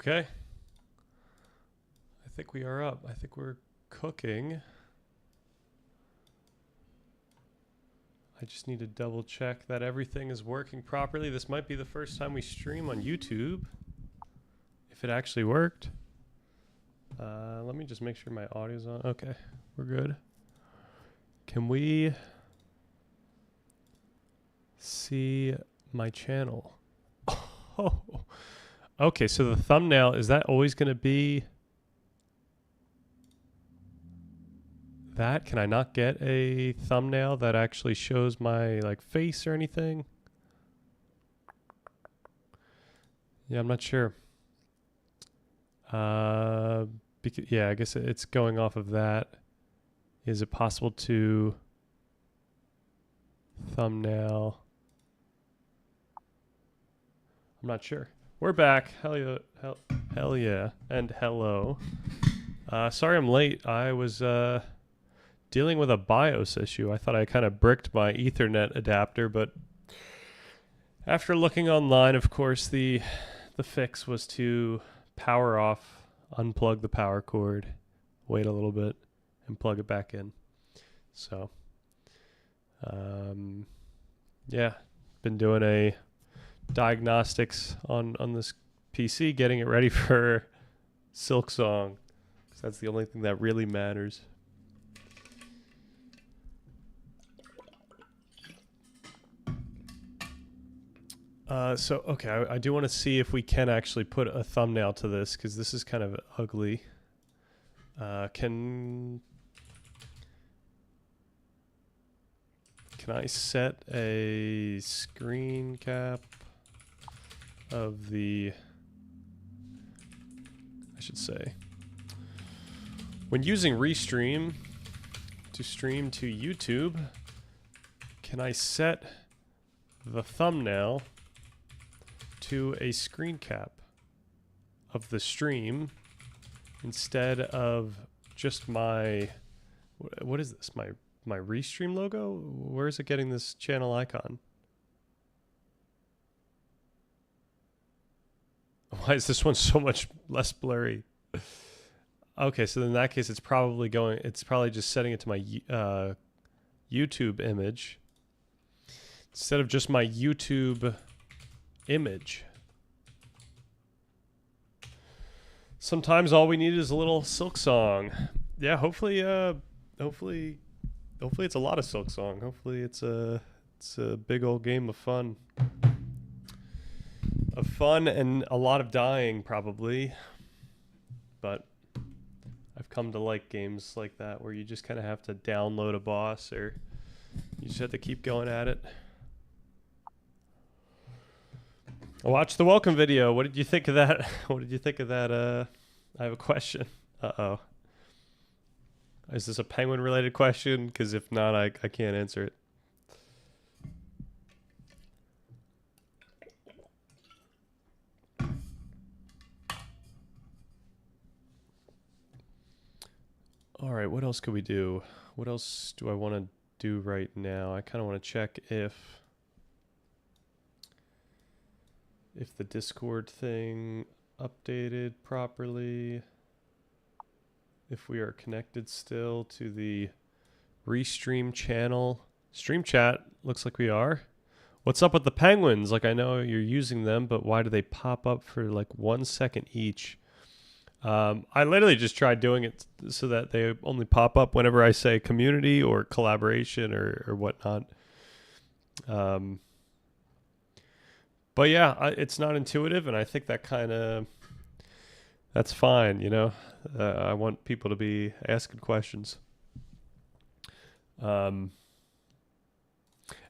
Okay. I think we are up. I think we're cooking. I just need to double check that everything is working properly. This might be the first time we stream on YouTube. If it actually worked. Let me just make sure my audio's on. Okay, we're good. Can we see my channel? Oh, okay. So the thumbnail, is that always going to be that? Can I not get a thumbnail that actually shows my like face or anything? Yeah, I'm not sure. Yeah, I guess it's going off of that. Is it possible to thumbnail? I'm not sure. We're back. Hell yeah. Hell yeah. And hello. Sorry I'm late. I was dealing with a BIOS issue. I thought I kind of bricked my Ethernet adapter, but after looking online, of course, the fix was to power off, unplug the power cord, wait a little bit, and plug it back in. So, yeah, been doing a diagnostics on this PC, getting it ready for Silksong, because that's the only thing that really matters. Okay, I do want to see if we can actually put a thumbnail to this, because this is kind of ugly. Can I set a screen cap of the, I should say, when using Restream to stream to YouTube, can I set the thumbnail to a screen cap of the stream instead of just my, what is this, my Restream logo? Where is it getting this channel icon? Why is this one so much less blurry? Okay, so in that case, it's probably just setting it to my YouTube image instead of just my YouTube image. Sometimes all we need is a little Silksong. Yeah, hopefully it's a lot of Silksong. Hopefully it's a big old game of fun. And a lot of dying probably. But I've come to like games like that where you just kind of have to download a boss, or you just have to keep going at it. Watch the welcome video. What did you think of that? What did you think of that? I have a question. Uh-oh. Is this a penguin related question? Because if not, I can't answer it. All right, what else could we do? What else do I want to do right now? I kind of want to check if the Discord thing updated properly, if we are connected still to the Restream channel. Stream chat, looks like we are. What's up with the penguins? Like, I know you're using them, but why do they pop up for like 1 second each? I literally just tried doing it so that they only pop up whenever I say community or collaboration or whatnot. But yeah, it's not intuitive, and I think that's fine, you know. I want people to be asking questions. And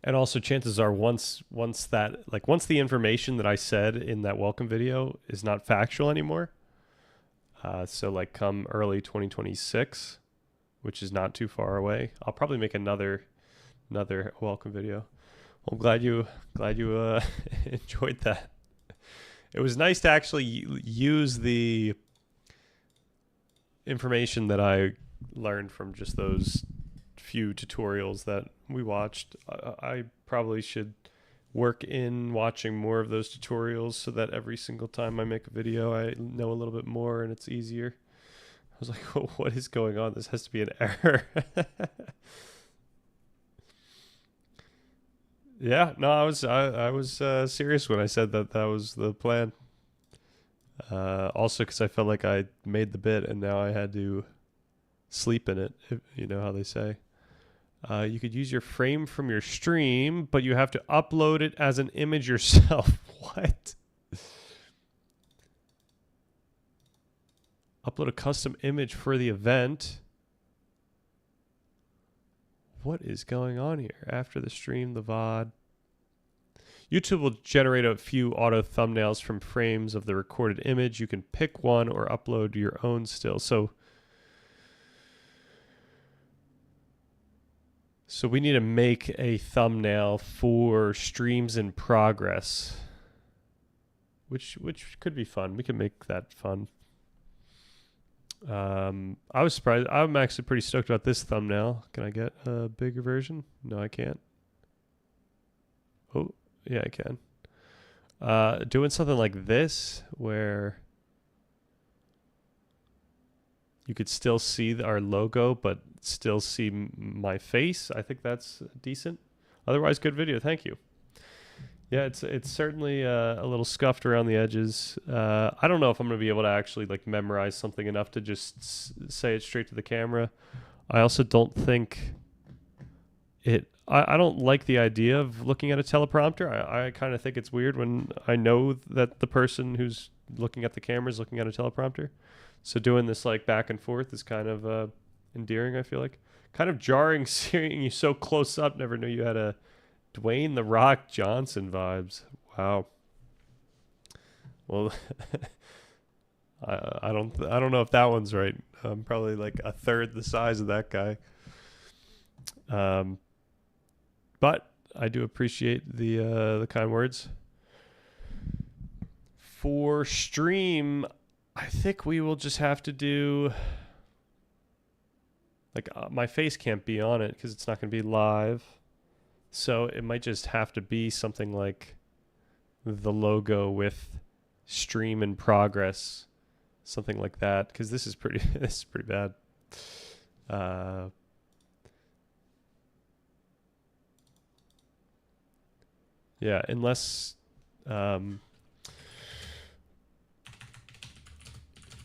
also, chances are once the information that I said in that welcome video is not factual anymore, so like come early 2026, which is not too far away, I'll probably make another welcome video. I'm glad you enjoyed that. It was nice to actually use the information that I learned from just those few tutorials that we watched. I probably should work in watching more of those tutorials so that every single time I make a video, I know a little bit more and it's easier. I was like, oh, what is going on? This has to be an error. Yeah, no, I was serious when I said that was the plan. Also, because I felt like I made the bit and now I had to sleep in it. If, you know how they say. You could use your frame from your stream, but you have to upload it as an image yourself. What? Upload a custom image for the event. What is going on here? After the stream, the VOD. YouTube will generate a few auto thumbnails from frames of the recorded image. You can pick one or upload your own still. So we need to make a thumbnail for streams in progress, which could be fun. We can make that fun. I was surprised. I'm actually pretty stoked about this thumbnail. Can I get a bigger version? No, I can't. Oh, yeah, I can. Doing something like this where you could still see our logo, but still see my face. I think that's decent. Otherwise, good video. Thank you. Yeah, it's certainly a little scuffed around the edges. I don't know if I'm going to be able to actually like memorize something enough to just say it straight to the camera. I also don't think it... I don't like the idea of looking at a teleprompter. I kind of think it's weird when I know that the person who's looking at the camera is looking at a teleprompter. So doing this like back and forth is kind of endearing, I feel like. Kind of jarring seeing you so close up. Never knew you had a Dwayne "The Rock" Johnson vibes. Wow. Well, I don't know if that one's right. I'm probably like a third the size of that guy. But I do appreciate the kind words. For stream, I think we will just have to do like my face can't be on it because it's not going to be live. So it might just have to be something like the logo with stream in progress, something like that. Because this is pretty bad. Yeah, unless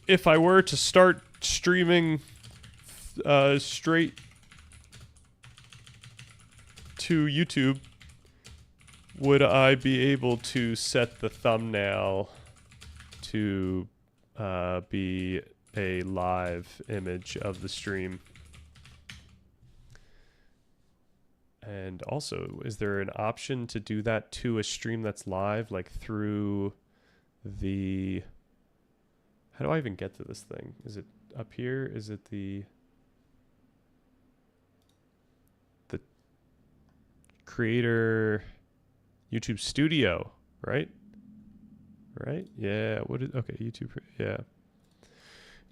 if I were to start streaming straight to YouTube, would I be able to set the thumbnail to be a live image of the stream? And also, is there an option to do that to a stream that's live, like through the... How do I even get to this thing? Is it up here? Is it the creator YouTube Studio, right? Right? Yeah. Okay, YouTube. Yeah.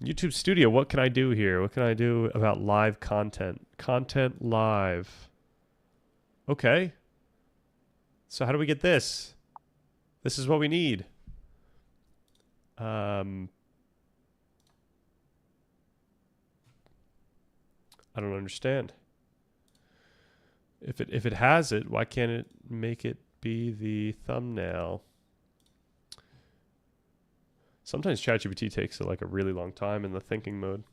YouTube Studio, what can I do here? What can I do about live content? Content live. Okay. So how do we get this? This is what we need. I don't understand. If it has it, why can't it make it be the thumbnail? Sometimes ChatGPT takes like a really long time in the thinking mode.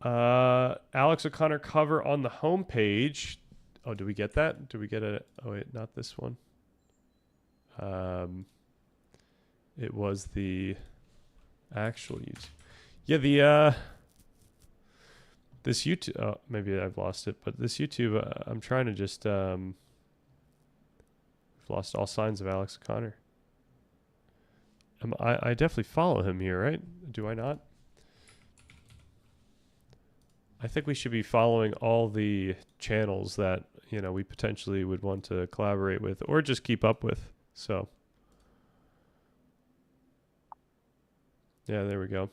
Alex O'Connor cover on the homepage. Oh, do we get that? Do we get a... Oh, wait, not this one. It was the actual YouTube. Yeah, the... This YouTube... Oh, maybe I've lost it. But this YouTube, I'm trying to just... We've lost all signs of Alex O'Connor. I definitely follow him here, right? Do I not? I think we should be following all the channels that, you know, we potentially would want to collaborate with or just keep up with. So, yeah, there we go.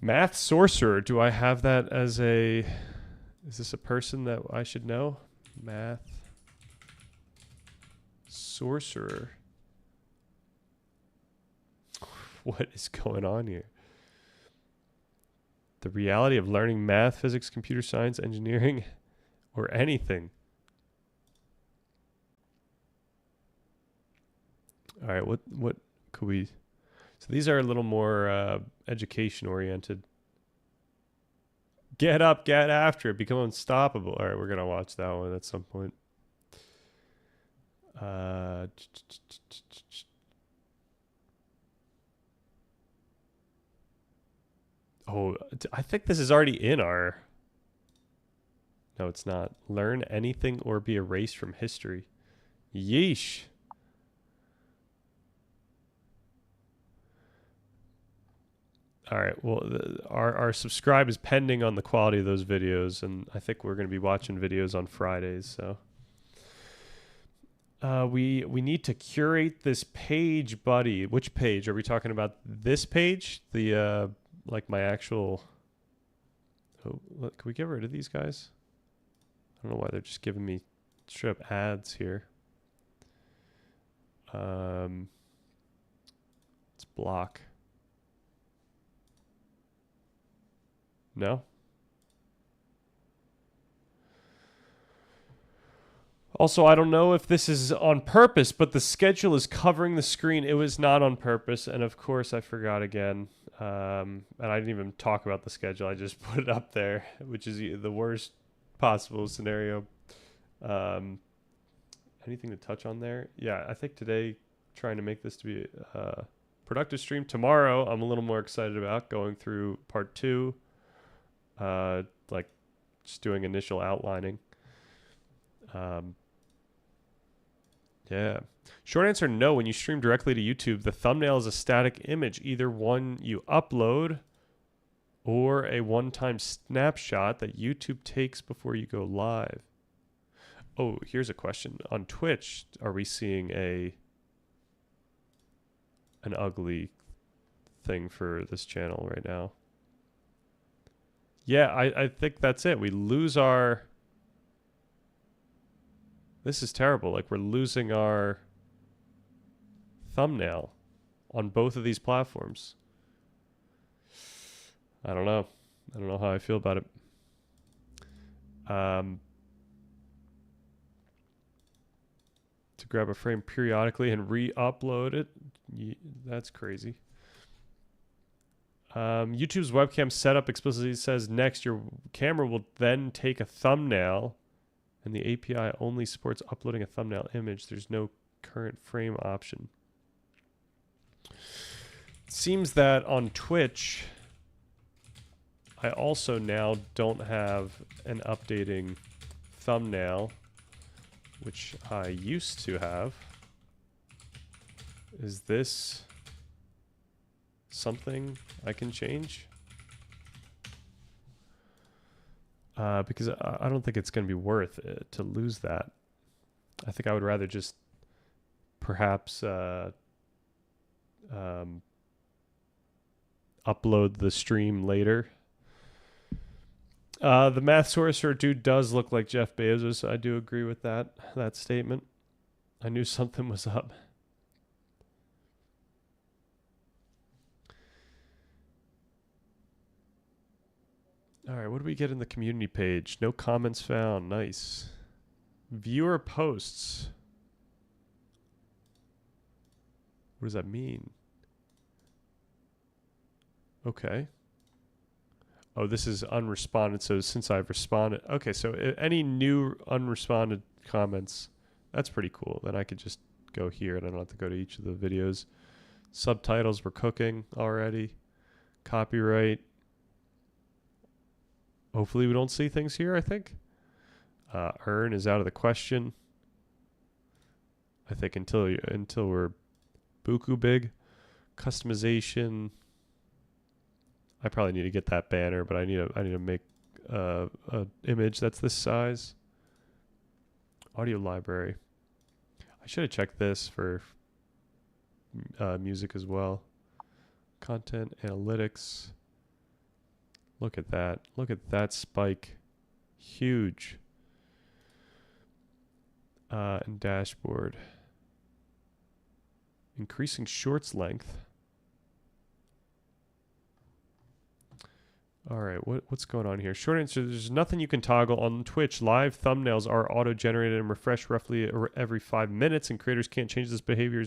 Math Sorcerer. Do I have that as a... Is this a person that I should know? Math Sorcerer. What is going on here? The reality of learning math, physics, computer science, engineering, or anything. All right, what could we... So these are a little more education oriented. Get up, get after it, become unstoppable. All right, we're going to watch that one at some point. Oh, I think this is already in our... No, it's not. Learn anything or be erased from history. Yeesh. All right. Well, our subscribe is pending on the quality of those videos, and I think we're going to be watching videos on Fridays. So we need to curate this page, buddy. Which page are we talking about? This page, the like my actual. Oh, look, can we get rid of these guys? I don't know why they're just giving me straight up ads here. Let's block. No? Also, I don't know if this is on purpose, but the schedule is covering the screen. It was not on purpose. And of course, I forgot again. And I didn't even talk about the schedule. I just put it up there, which is the worst possible scenario. Anything to touch on there? Yeah, I think today, trying to make this to be a productive stream. Tomorrow, I'm a little more excited about going through part 2. Like just doing initial outlining. Yeah. Short answer, no. When you stream directly to YouTube, the thumbnail is a static image, either one you upload or a one-time snapshot that YouTube takes before you go live. Oh, here's a question. On Twitch, are we seeing an ugly thing for this channel right now? Yeah, I think that's it. We lose our... This is terrible. Like, we're losing our thumbnail on both of these platforms. I don't know. I don't know how I feel about it. To grab a frame periodically and re-upload it. That's crazy. YouTube's webcam setup explicitly says next your camera will then take a thumbnail, and the API only supports uploading a thumbnail image. There's no current frame option. It seems that on Twitch, I also now don't have an updating thumbnail, which I used to have. Is this something I can change? Because I don't think it's going to be worth it to lose that. I think I would rather just perhaps upload the stream later. The Math Sorcerer dude does look like Jeff Bezos. I do agree with that statement. I knew something was up. All right, what do we get in the community page? No comments found. Nice. Viewer posts. What does that mean? Okay. Oh, this is unresponded. So since I've responded. Okay, so any new unresponded comments, that's pretty cool. Then I could just go here and I don't have to go to each of the videos. Subtitles, we're cooking already. Copyright. Hopefully we don't see things here, I think. Earn is out of the question. I think until we're buku big. Customization. I probably need to get that banner, but I need to make a image that's this size. Audio library. I should have checked this for music as well. Content analytics. Look at that. Look at that spike. Huge. And dashboard. Increasing shorts length. All right, what's going on here? Short answer, there's nothing you can toggle on Twitch. Live thumbnails are auto-generated and refresh roughly every 5 minutes, and creators can't change this behavior.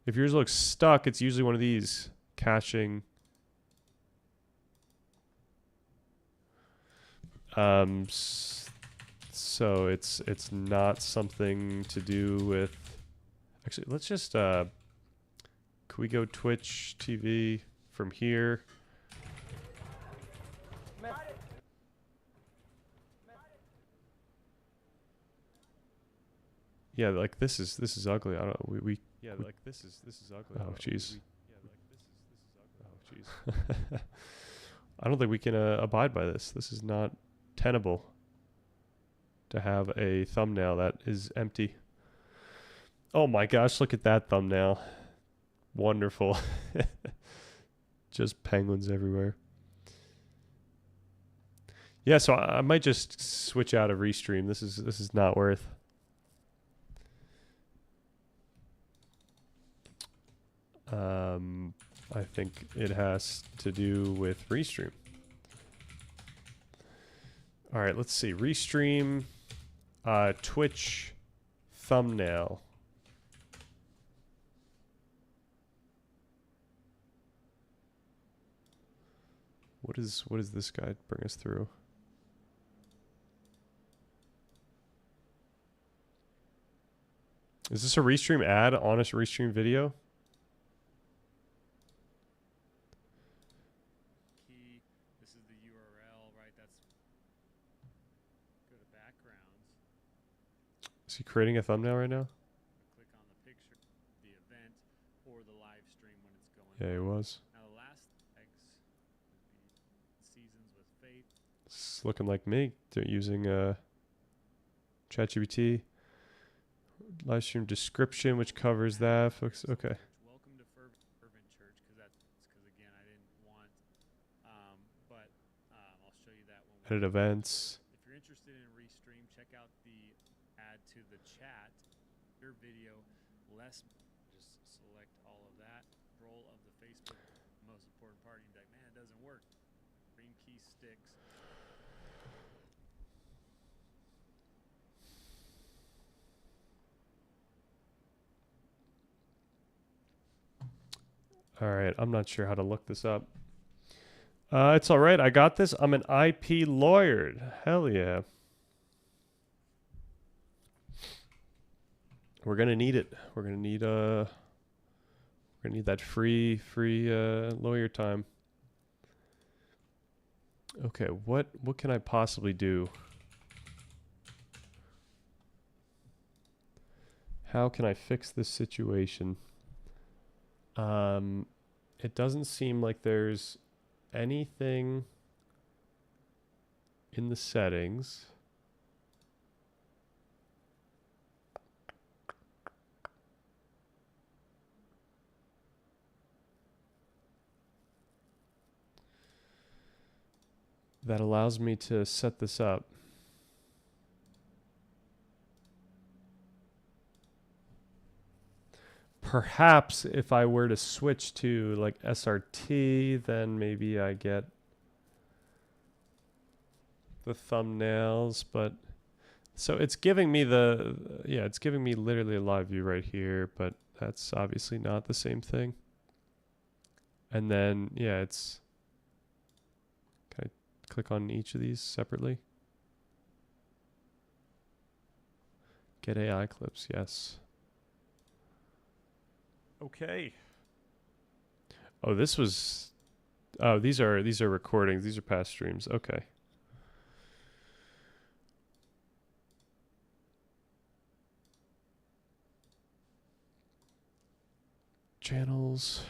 If yours looks stuck, it's usually one of these. Caching. So it's not something to do with... Actually, let's just... Can we go Twitch TV from here? Yeah, like this is ugly. I don't we yeah, like this is ugly. Oh jeez. Yeah, like this is ugly. Oh jeez. I don't think we can abide by this. This is not tenable to have a thumbnail that is empty. Oh my gosh, look at that thumbnail. Wonderful. Just penguins everywhere. Yeah, so I might just switch out of Restream. This is not worth. I think it has to do with Restream. All right, let's see. Restream, Twitch thumbnail. What does this guy bring us through? Is this a Restream ad? Honest Restream video? Key. This is the URL, right? That's go to backgrounds. Is he creating a thumbnail right now? Click on the picture, the event, or the live stream when it's going. Yeah, he was. Now the last X would be Seasons with Faith. It's looking like me. They're using ChatGPT. Live stream description, which covers that. Folks, okay. Welcome to Fervent Church, because again I didn't want, but I'll show you that when Edit events. If you're interested in Restream, check out the add to the chat. Your video, less. Just select all of that. Role of the Facebook, most important part. You're like, man, it doesn't work. Green key sticks. All right, I'm not sure how to look this up. It's all right. I got this. I'm an IP lawyer. Hell yeah. We're gonna need it. We're gonna need that free lawyer time. Okay, what can I possibly do? How can I fix this situation? It doesn't seem like there's anything in the settings. That allows me to set this up. Perhaps if I were to switch to like SRT, then maybe I get the thumbnails, but so it's giving me it's giving me literally a live view right here, but that's obviously not the same thing. And then, yeah, it's, can I click on each of these separately? Get AI clips, yes. Okay. Oh, this was, oh, these are recordings. These are past streams. Okay. Channels.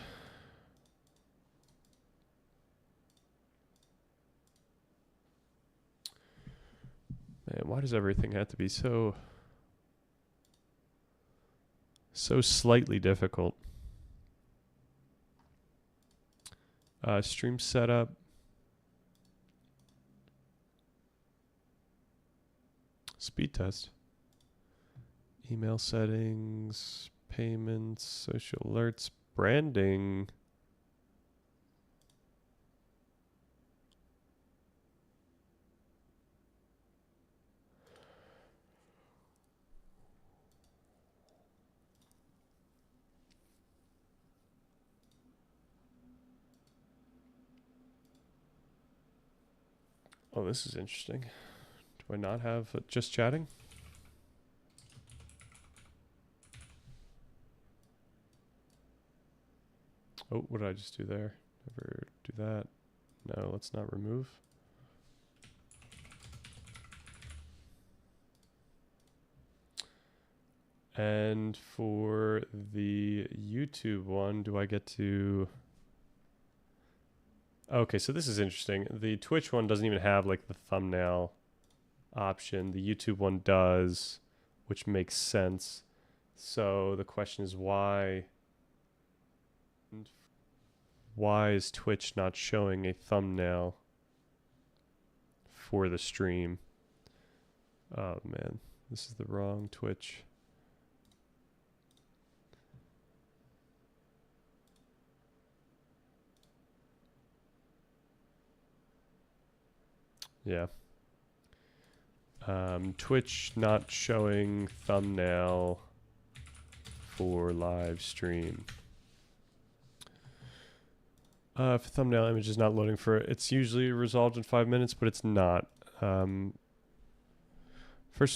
Man, why does everything have to be so slightly difficult? Stream setup. Speed test. Email settings. payments, social alerts, branding. Oh, this is interesting. Do I not have just chatting? Oh, what did I just do there? Never do that. No, let's not remove. And for the YouTube one, do I get to... Okay, so this is interesting. The Twitch one doesn't even have like the thumbnail option. The YouTube one does, which makes sense. So the question is why is Twitch not showing a thumbnail for the stream? Oh man, this is the wrong Twitch. Yeah. Twitch not showing thumbnail for live stream. If thumbnail image is not loading for it, it's usually resolved in 5 minutes, but it's not. First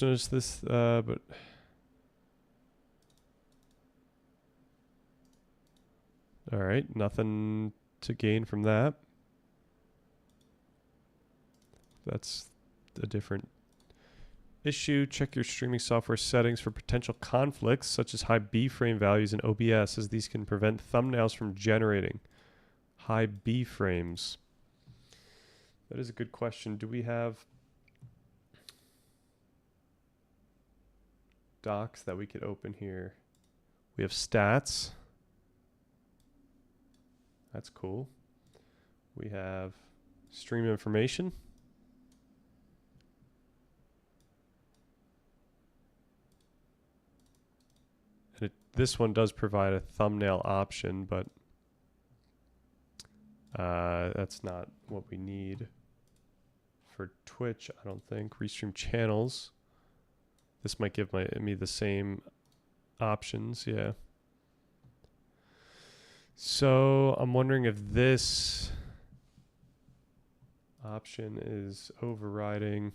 noticed this, but all right, nothing to gain from that. That's a different issue. Check your streaming software settings for potential conflicts, such as high B-frame values in OBS, as these can prevent thumbnails from generating high B-frames. That is a good question. Do we have docs that we could open here? We have stats. That's cool. We have stream information. And this one does provide a thumbnail option, but that's not what we need for Twitch, I don't think. Restream channels. This might give me the same options, yeah. So I'm wondering if this option is overriding.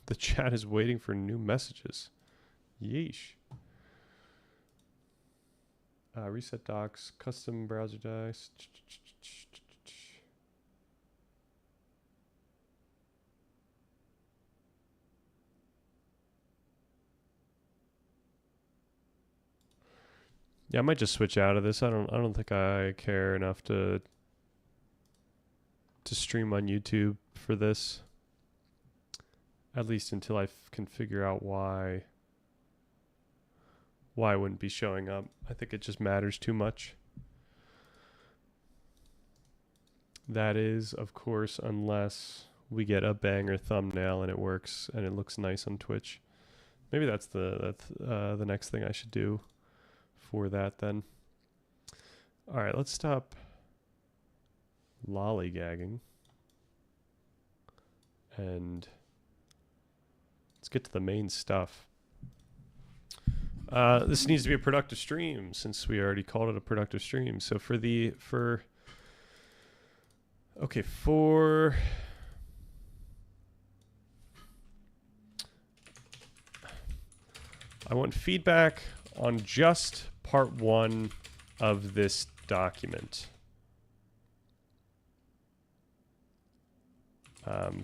The chat is waiting for new messages. Yeesh. Reset docs, custom browser docs. Yeah, I might just switch out of this. I don't think I care enough to stream on YouTube for this. At least until I can figure out why it wouldn't be showing up. I think it just matters too much. That is, of course, unless we get a banger thumbnail and it works and it looks nice on Twitch. Maybe that's the next thing I should do for that then. All right, let's stop lollygagging and let's get to the main stuff. This needs to be a productive stream since we already called it a productive stream. So I want feedback on just part 1 of this document.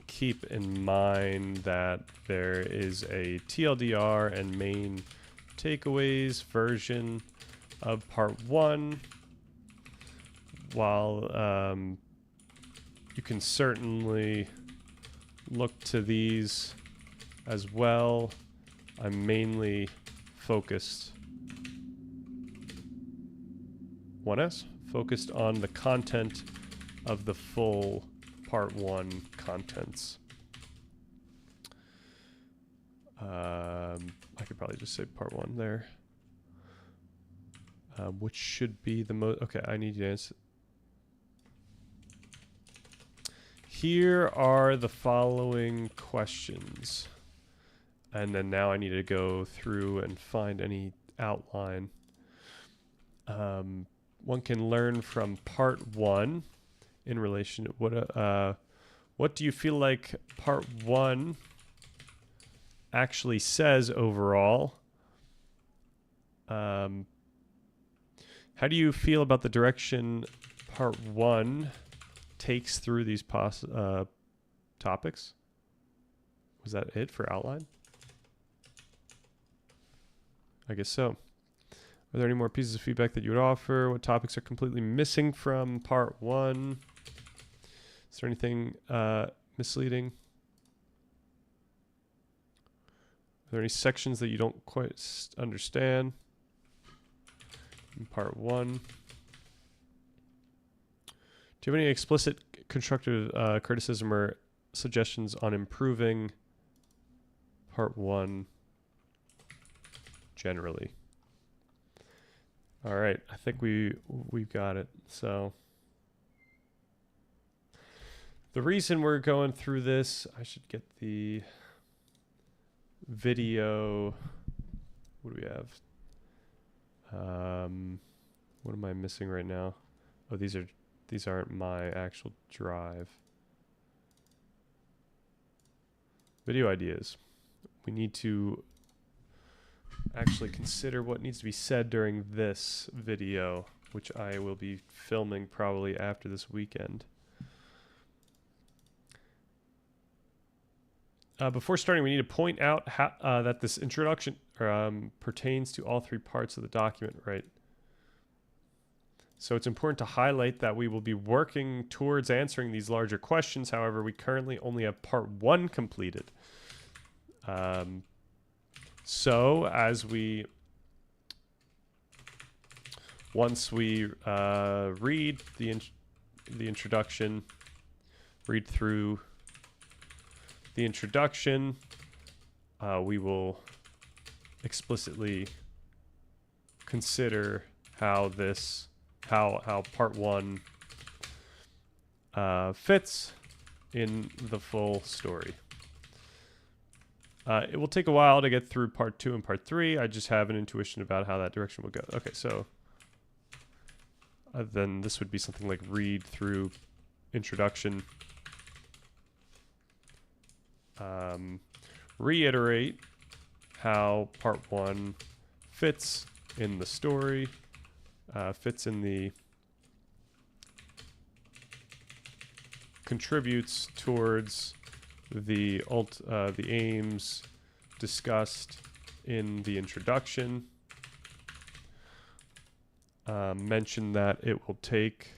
Keep in mind that there is a TLDR and main takeaways version of part 1. While you can certainly look to these as well, I'm mainly focused 1S, focused on the content of the full part 1 contents. I could probably just say part 1 there. Which should be the most... Okay, I need you to answer. Here are the following questions. And then now I need to go through and find any outline. One can learn from part 1 in relation to what do you feel like part 1 actually says overall? How do you feel about the direction part 1 takes through these topics? Was that it for outline? I guess so. Are there any more pieces of feedback that you would offer? What topics are completely missing from part 1? Is there anything misleading? Are there any sections that you don't quite understand in part 1? Do you have any explicit constructive criticism or suggestions on improving part 1 generally? All right, I think we've got it. So the reason we're going through this, I should get the video. What do we have? What am I missing right now? Oh, these aren't my actual drive. Video ideas. We need to actually consider what needs to be said during this video, which I will be filming probably after this weekend. Before starting, we need to point out how, that this introduction pertains to all 3 parts of the document, right? So it's important to highlight that we will be working towards answering these larger questions. However, we currently only have part 1 completed. So once we read the introduction, read through the introduction, we will explicitly consider how part 1 fits in the full story. It will take a while to get through part 2 and part 3. I just have an intuition about how that direction will go. Okay, so then this would be something like read through introduction. Reiterate how part 1 fits in the story, fits in the contributes towards the aims discussed in the introduction. Mention that it will take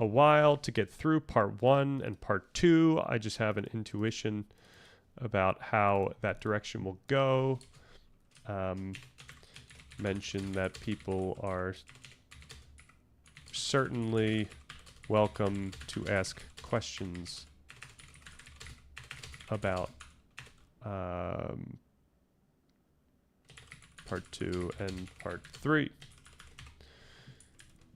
a while to get through part 1 and part 2. I just have an intuition about how that direction will go. Mention that people are certainly welcome to ask questions about part 2 and part 3.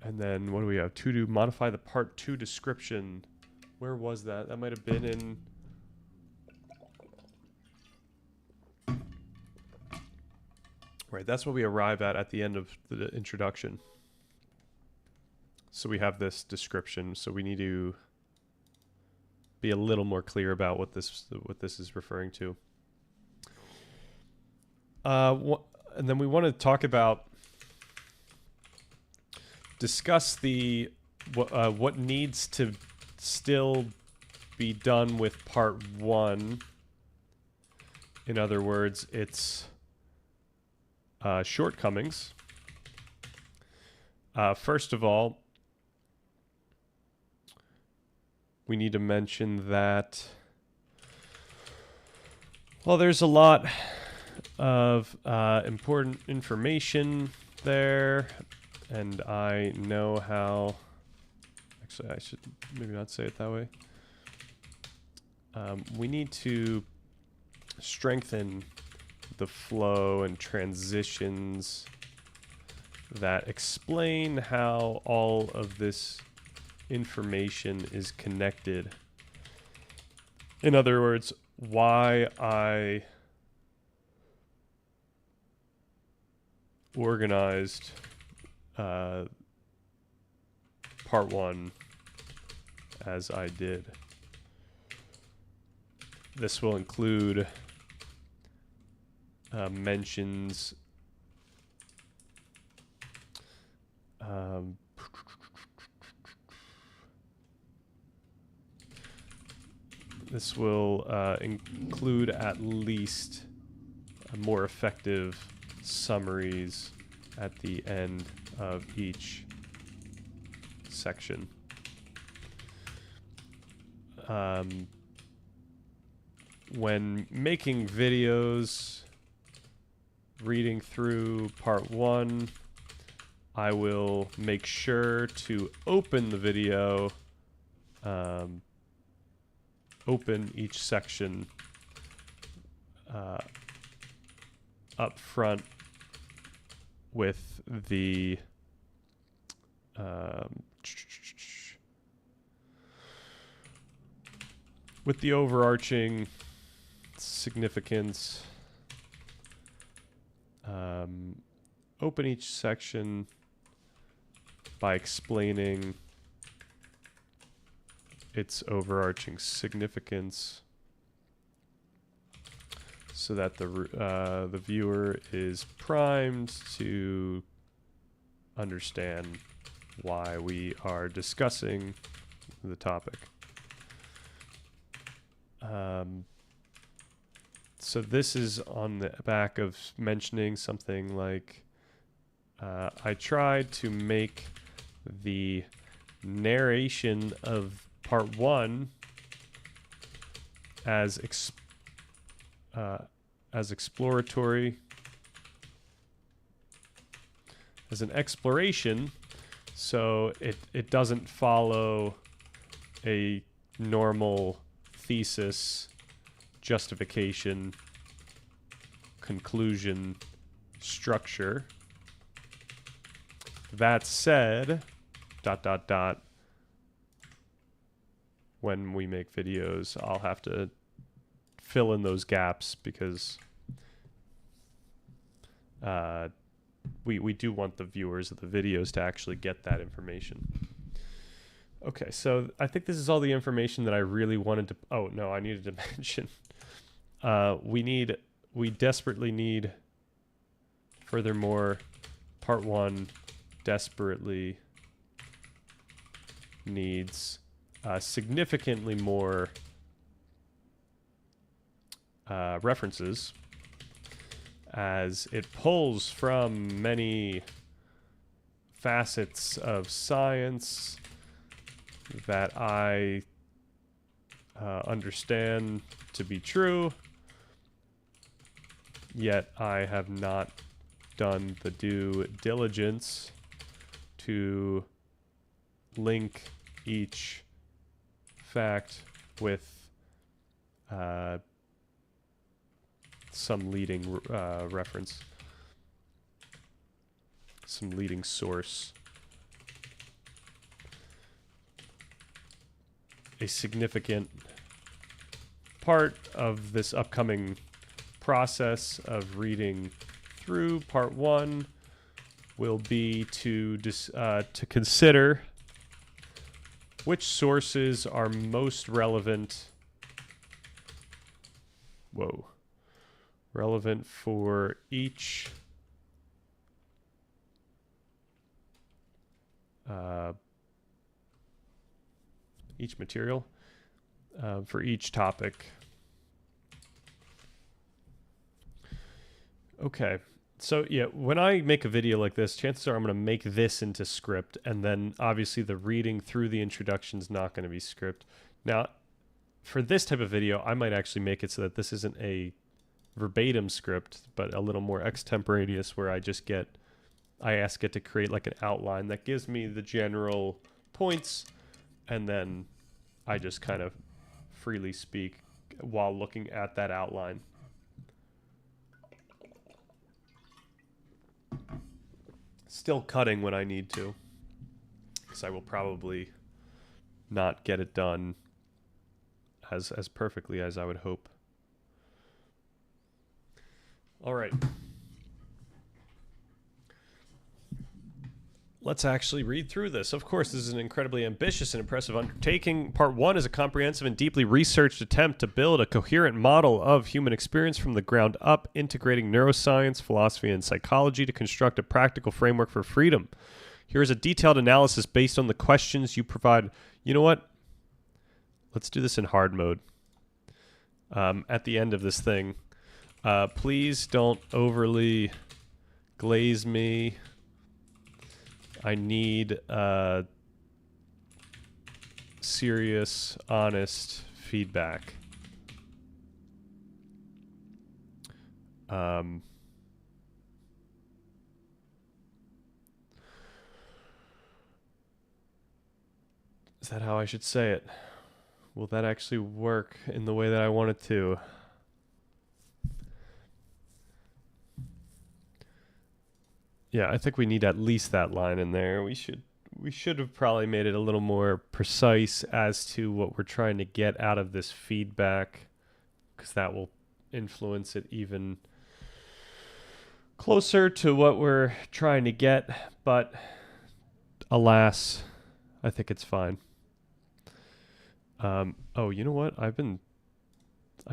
And then what do we have? To modify the part 2 description. Where was that? That might have been in... Right, that's what we arrive at the end of the introduction. So we have this description, so we need to be a little more clear about what this is referring to. And then we want to talk about, discuss what needs to still be done with part 1. In other words, its shortcomings. First of all, we need to mention that, well, there's a lot of important information there, and I know how... Actually, I should maybe not say it that way. We need to strengthen the flow and transitions that explain how all of this information is connected. In other words, why I organized part one as I did. This will include mentions this will include at least more effective summaries at the end of each section. When making videos, reading through part one, I will make sure to open the video, open each section up front with the overarching significance. Open each section by explaining its overarching significance, so that the viewer is primed to understand why we are discussing the topic. So this is on the back of mentioning something like, I tried to make the narration of part one as exploratory, as an exploration, so it doesn't follow a normal thesis, justification, conclusion structure. That said, ... when we make videos, I'll have to fill in those gaps because we do want the viewers of the videos to actually get that information. Okay, so I think this is all the information that I really wanted to... Oh, no, I needed to mention. We desperately need, furthermore, part one desperately needs significantly more references, as it pulls from many facets of science that I understand to be true, yet I have not done the due diligence to link each fact with some leading reference, some leading source. A significant part of this upcoming process of reading through part one will be to consider which sources are most relevant. Relevant for each material, for each topic. Okay, so yeah, when I make a video like this, chances are I'm going to make this into script, and then obviously the reading through the introduction is not going to be script. Now, for this type of video, I might actually make it so that this isn't a verbatim script, but a little more extemporaneous, where I ask it to create like an outline that gives me the general points, and then I just kind of freely speak while looking at that outline. Still cutting when I need to, because I will probably not get it done as perfectly as I would hope. All right. Let's actually read through this. Of course, this is an incredibly ambitious and impressive undertaking. Part 1 is a comprehensive and deeply researched attempt to build a coherent model of human experience from the ground up, integrating neuroscience, philosophy, and psychology to construct a practical framework for freedom. Here is a detailed analysis based on the questions you provide. You know what? Let's do this in hard mode. At the end of this thing, please don't overly glaze me. I need serious, honest feedback. Is that how I should say it? Will that actually work in the way that I want it to? Yeah, I think we need at least that line in there. We should have probably made it a little more precise as to what we're trying to get out of this feedback, because that will influence it even closer to what we're trying to get. But alas, I think it's fine. Oh, you know what? I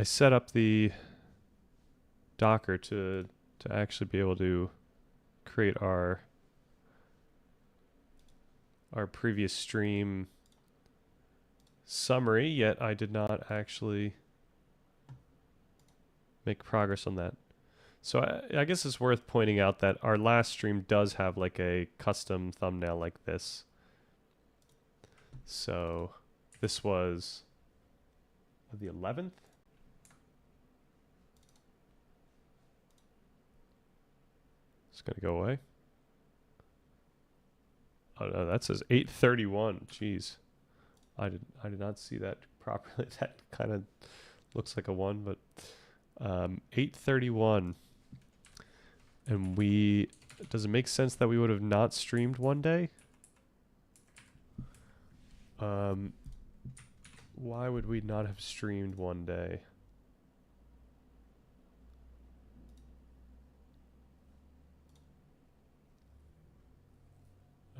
set up the Docker to actually be able to create our previous stream summary, yet I did not actually make progress on that. So I guess it's worth pointing out that our last stream does have like a custom thumbnail like this. So this was the 11th. It's going to go away. Oh no, that says 8:31. Jeez. I did not see that properly. That kind of looks like a 1, but 8:31. And does it make sense that we would have not streamed one day? Why would we not have streamed one day?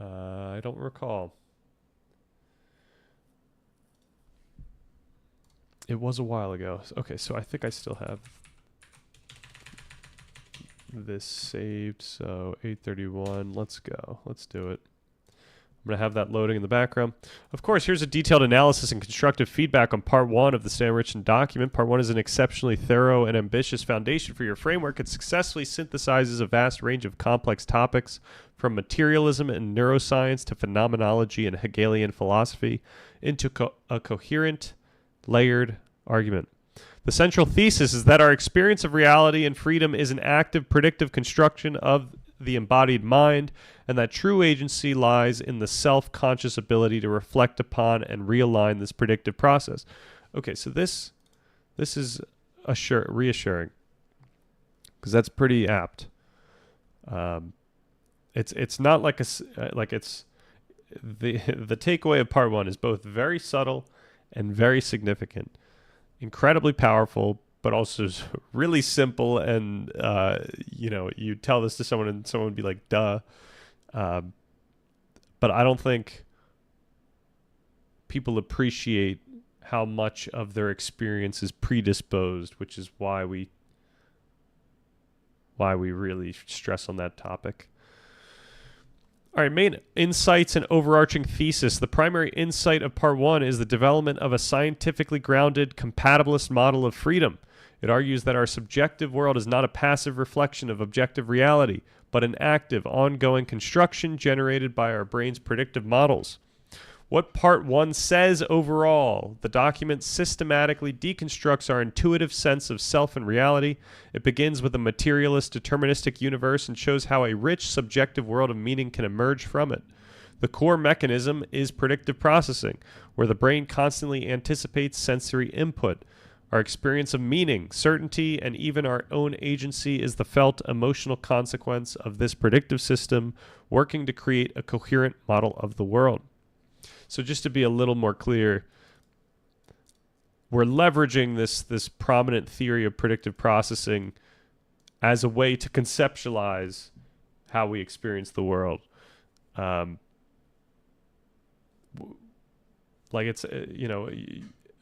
I don't recall. It was a while ago. Okay, so I think I still have this saved. So 8:31. Let's go. Let's do it. I'm going to have that loading in the background. Of course, here's a detailed analysis and constructive feedback on Part 1 of the Sam Richardson document. Part 1 is an exceptionally thorough and ambitious foundation for your framework. It successfully synthesizes a vast range of complex topics, from materialism and neuroscience to phenomenology and Hegelian philosophy, into a coherent, layered argument. The central thesis is that our experience of reality and freedom is an active, predictive construction of the embodied mind, and that true agency lies in the self-conscious ability to reflect upon and realign this predictive process. Okay, so this is reassuring, because that's pretty apt. It's not like it's the takeaway of Part 1 is both very subtle and very significant, incredibly powerful, but also really simple. And you tell this to someone and someone would be like, duh. But I don't think people appreciate how much of their experience is predisposed, which is why we really stress on that topic. All right, main insights and overarching thesis. The primary insight of Part 1 is the development of a scientifically grounded, compatibilist model of freedom. It argues that our subjective world is not a passive reflection of objective reality, but an active, ongoing construction generated by our brain's predictive models. What Part 1 says overall, the document systematically deconstructs our intuitive sense of self and reality. It begins with a materialist, deterministic universe and shows how a rich, subjective world of meaning can emerge from it. The core mechanism is predictive processing, where the brain constantly anticipates sensory input. Our experience of meaning, certainty, and even our own agency is the felt emotional consequence of this predictive system working to create a coherent model of the world. So just to be a little more clear, we're leveraging this prominent theory of predictive processing as a way to conceptualize how we experience the world. Like it's,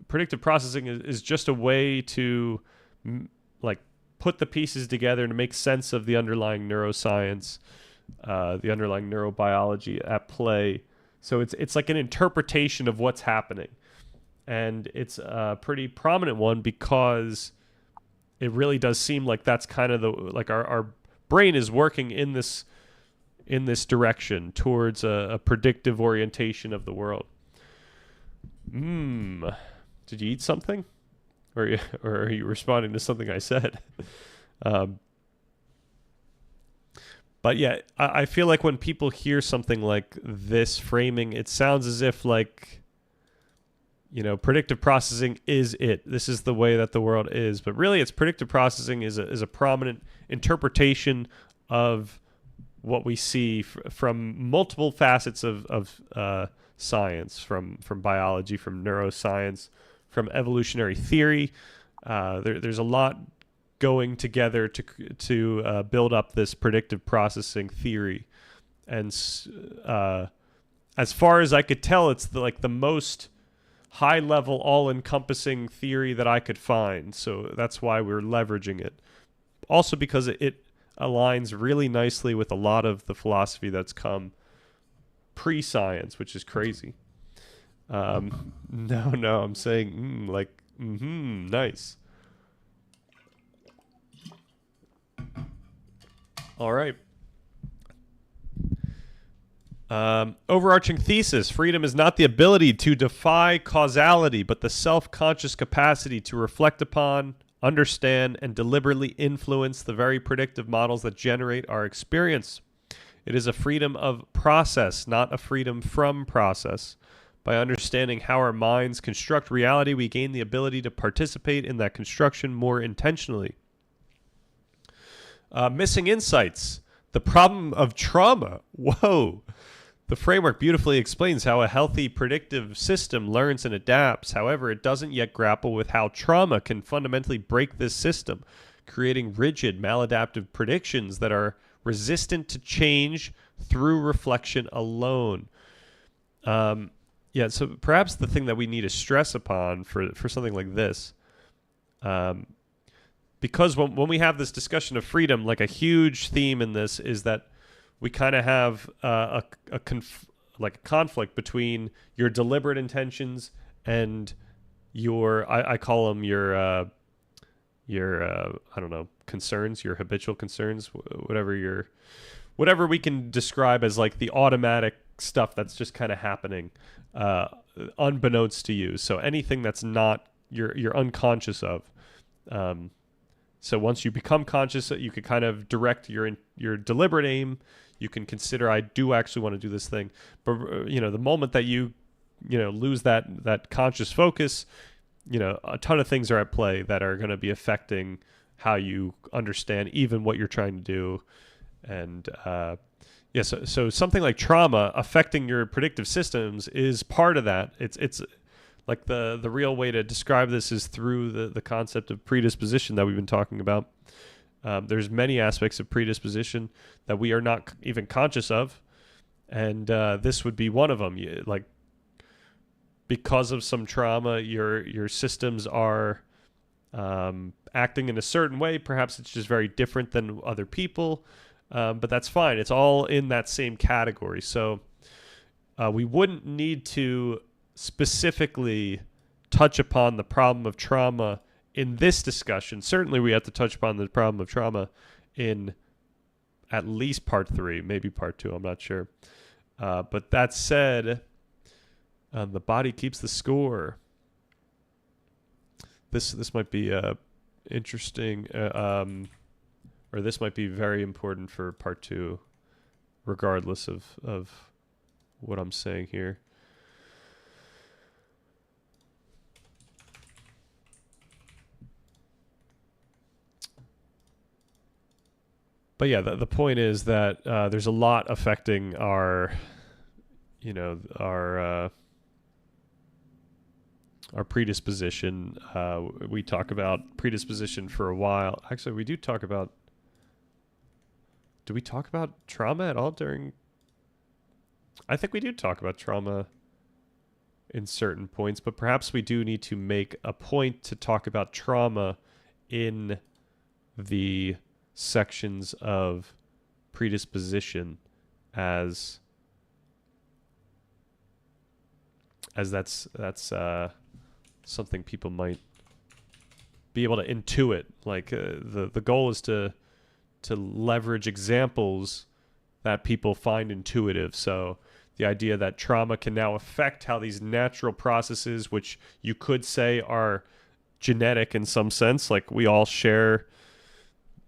predictive processing is just a way to like put the pieces together to make sense of the underlying neuroscience, the underlying neurobiology at play. So it's like an interpretation of what's happening. And it's a pretty prominent one because it really does seem like that's kind of our brain is working in this direction towards a predictive orientation of the world. Did you eat something? Or are you responding to something I said? But yeah, I feel like when people hear something like this framing, it sounds as if like, predictive processing is it. This is the way that the world is. But really, it's predictive processing is a prominent interpretation of what we see from multiple facets of science, from biology, from neuroscience, from evolutionary theory. There's a lot going together to build up this predictive processing theory. And as far as I could tell, it's the most high-level, all-encompassing theory that I could find. So that's why we're leveraging it. Also because it aligns really nicely with a lot of the philosophy that's come pre-science, which is crazy. No, I'm saying nice. All right. Overarching thesis: freedom is not the ability to defy causality, but the self-conscious capacity to reflect upon, understand, and deliberately influence the very predictive models that generate our experience. It is a freedom of process, not a freedom from process. By understanding how our minds construct reality, we gain the ability to participate in that construction more intentionally. Missing insights: the problem of trauma. Whoa. The framework beautifully explains how a healthy predictive system learns and adapts. However, it doesn't yet grapple with how trauma can fundamentally break this system, creating rigid, maladaptive predictions that are resistant to change through reflection alone. So perhaps the thing that we need to stress upon for something like this, because when we have this discussion of freedom, like a huge theme in this is that we kind of have a conflict between your deliberate intentions and your I call them your I don't know, concerns, your habitual concerns, whatever we can describe as like the automatic stuff that's just kind of happening unbeknownst to you. So anything that's not you're unconscious of. So once you become conscious, you could kind of direct your deliberate aim. You can consider, I do actually want to do this thing. But, the moment that you lose that conscious focus, a ton of things are at play that are going to be affecting how you understand even what you're trying to do. And, so something like trauma affecting your predictive systems is part of that. It's like the real way to describe this is through the concept of predisposition that we've been talking about. There's many aspects of predisposition that we are not even conscious of, and this would be one of them. Because of some trauma, your systems are acting in a certain way. Perhaps it's just very different than other people, but that's fine. It's all in that same category. So we wouldn't need to specifically touch upon the problem of trauma in this discussion. Certainly we have to touch upon the problem of trauma in at least part 3, maybe part 2, I'm not sure. But that said, the body keeps the score. This might be interesting, or this might be very important for part 2, regardless of what I'm saying here. But yeah, the point is that there's a lot affecting our, you know, our predisposition. We talk about predisposition for a while. Actually, we do talk about. Do we talk about trauma at all during? I think we do talk about trauma in certain points, but perhaps we do need to make a point to talk about trauma in the sections of predisposition as that's something people might be able to intuit. Like the goal is to leverage examples that people find intuitive. So the idea that trauma can now affect how these natural processes, which you could say are genetic in some sense, like we all share,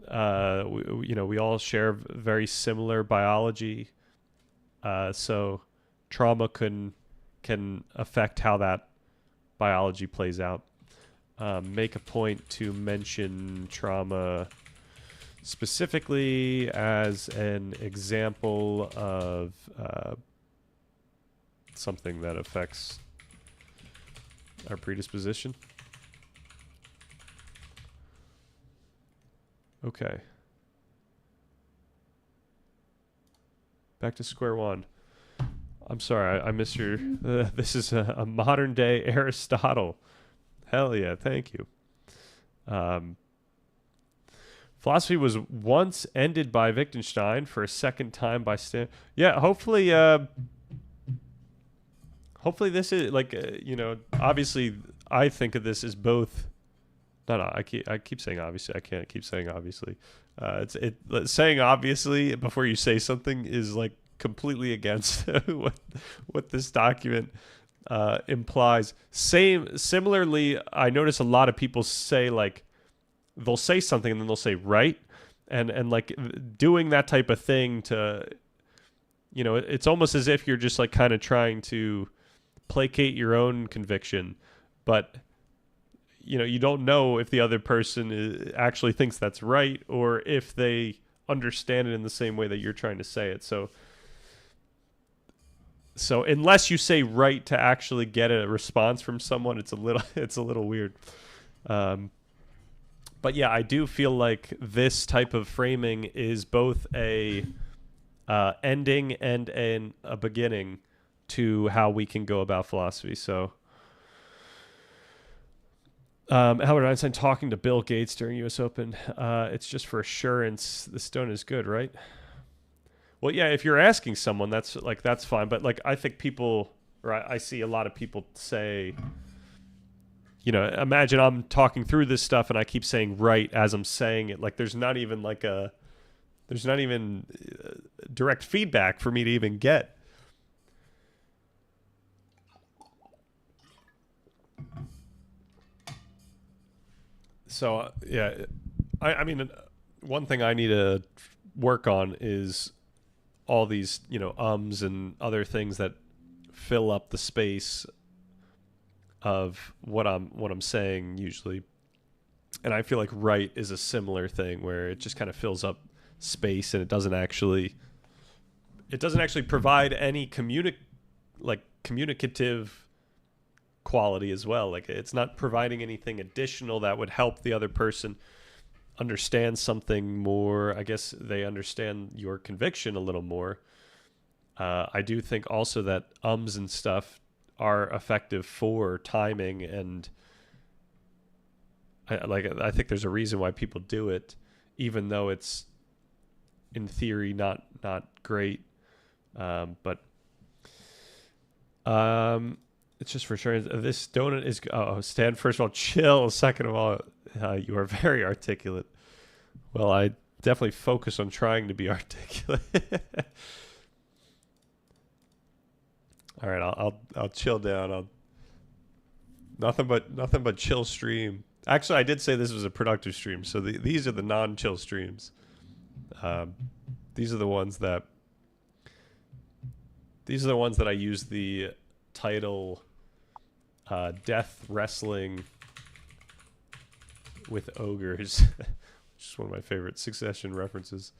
we all share very similar biology. So trauma can affect how that biology plays out. Make a point to mention trauma specifically as an example of something that affects our predisposition. Okay. Back to square one. I'm sorry, I missed your... this is a modern day Aristotle. Hell yeah, thank you. Philosophy was once ended by Wittgenstein for a second time by Stan. Yeah, hopefully this is like, obviously I think of this as both. No, I keep saying obviously. I can't keep saying obviously. Saying obviously before you say something is like completely against what this document implies. Similarly, I notice a lot of people say like they'll say something and then they'll say right, and like doing that type of thing to, it's almost as if you're just like kind of trying to placate your own conviction, but you don't know if the other person actually thinks that's right or if they understand it in the same way that you're trying to say it. So unless you say right to actually get a response from someone, it's a little weird. But yeah, I do feel like this type of framing is both a ending and a beginning to how we can go about philosophy. So Albert Einstein talking to Bill Gates during U.S. Open. It's just for assurance. The stone is good, right? Well, yeah, if you're asking someone, that's fine. But like, I think people, or I see a lot of people say, imagine I'm talking through this stuff and I keep saying right as I'm saying it. Like, there's not even direct feedback for me to even get. So, yeah, I mean, one thing I need to work on is all these, ums and other things that fill up the space of what I'm saying usually. And I feel like right is a similar thing where it just kind of fills up space and it doesn't actually provide any communicative quality as well. Like, it's not providing anything additional that would help the other person understand something more. I guess they understand your conviction a little more. I do think also that ums and stuff are effective for timing, and I think there's a reason why people do it, even though it's in theory not great. But it's just for sure. This donut is... Oh, Stan, first of all, chill. Second of all, you are very articulate. Well, I definitely focus on trying to be articulate. All right, I'll chill down. Nothing but chill stream. Actually, I did say this was a productive stream, so these are the non-chill streams. These are the ones that These are the ones that I use the title Death Wrestling with Ogres, which is one of my favorite Succession references.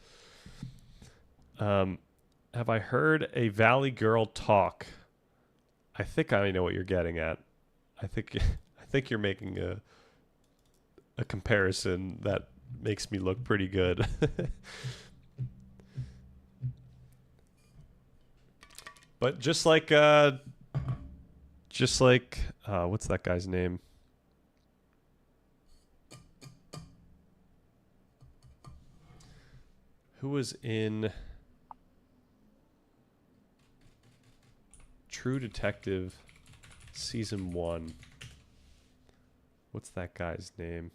Have I heard a Valley Girl talk? I think I know what you're getting at. I think you're making a comparison that makes me look pretty good. But just like what's that guy's name? Who was in True Detective season 1? What's that guy's name?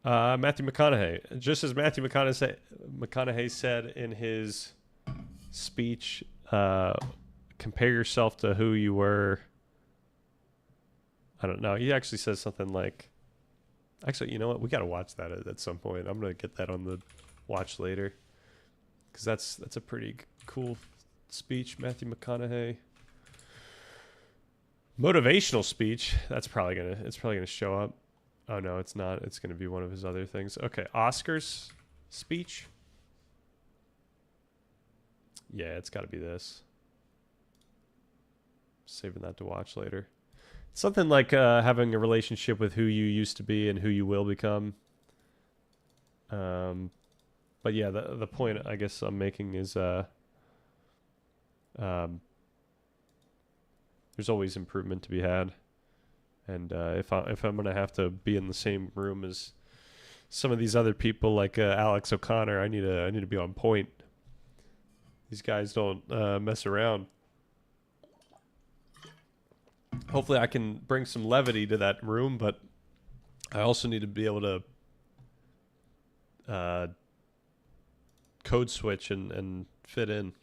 Matthew McConaughey. Just as Matthew McConaughey said in his speech, compare yourself to who you were. I don't know. He actually says something like, actually, you know what? We got to watch that at some point. I'm going to get that on the watch later, because that's a pretty cool speech, Matthew McConaughey. Motivational speech. It's probably gonna show up. Oh no, it's not. It's gonna be one of his other things. Okay, Oscars speech. Yeah, it's got to be this. Saving that to watch later. Something like having a relationship with who you used to be and who you will become. But yeah, the point I guess I'm making is there's always improvement to be had, and if I'm gonna have to be in the same room as some of these other people like Alex O'Connor, I need to be on point. These guys don't mess around. Hopefully, I can bring some levity to that room, but I also need to be able to code switch and fit in.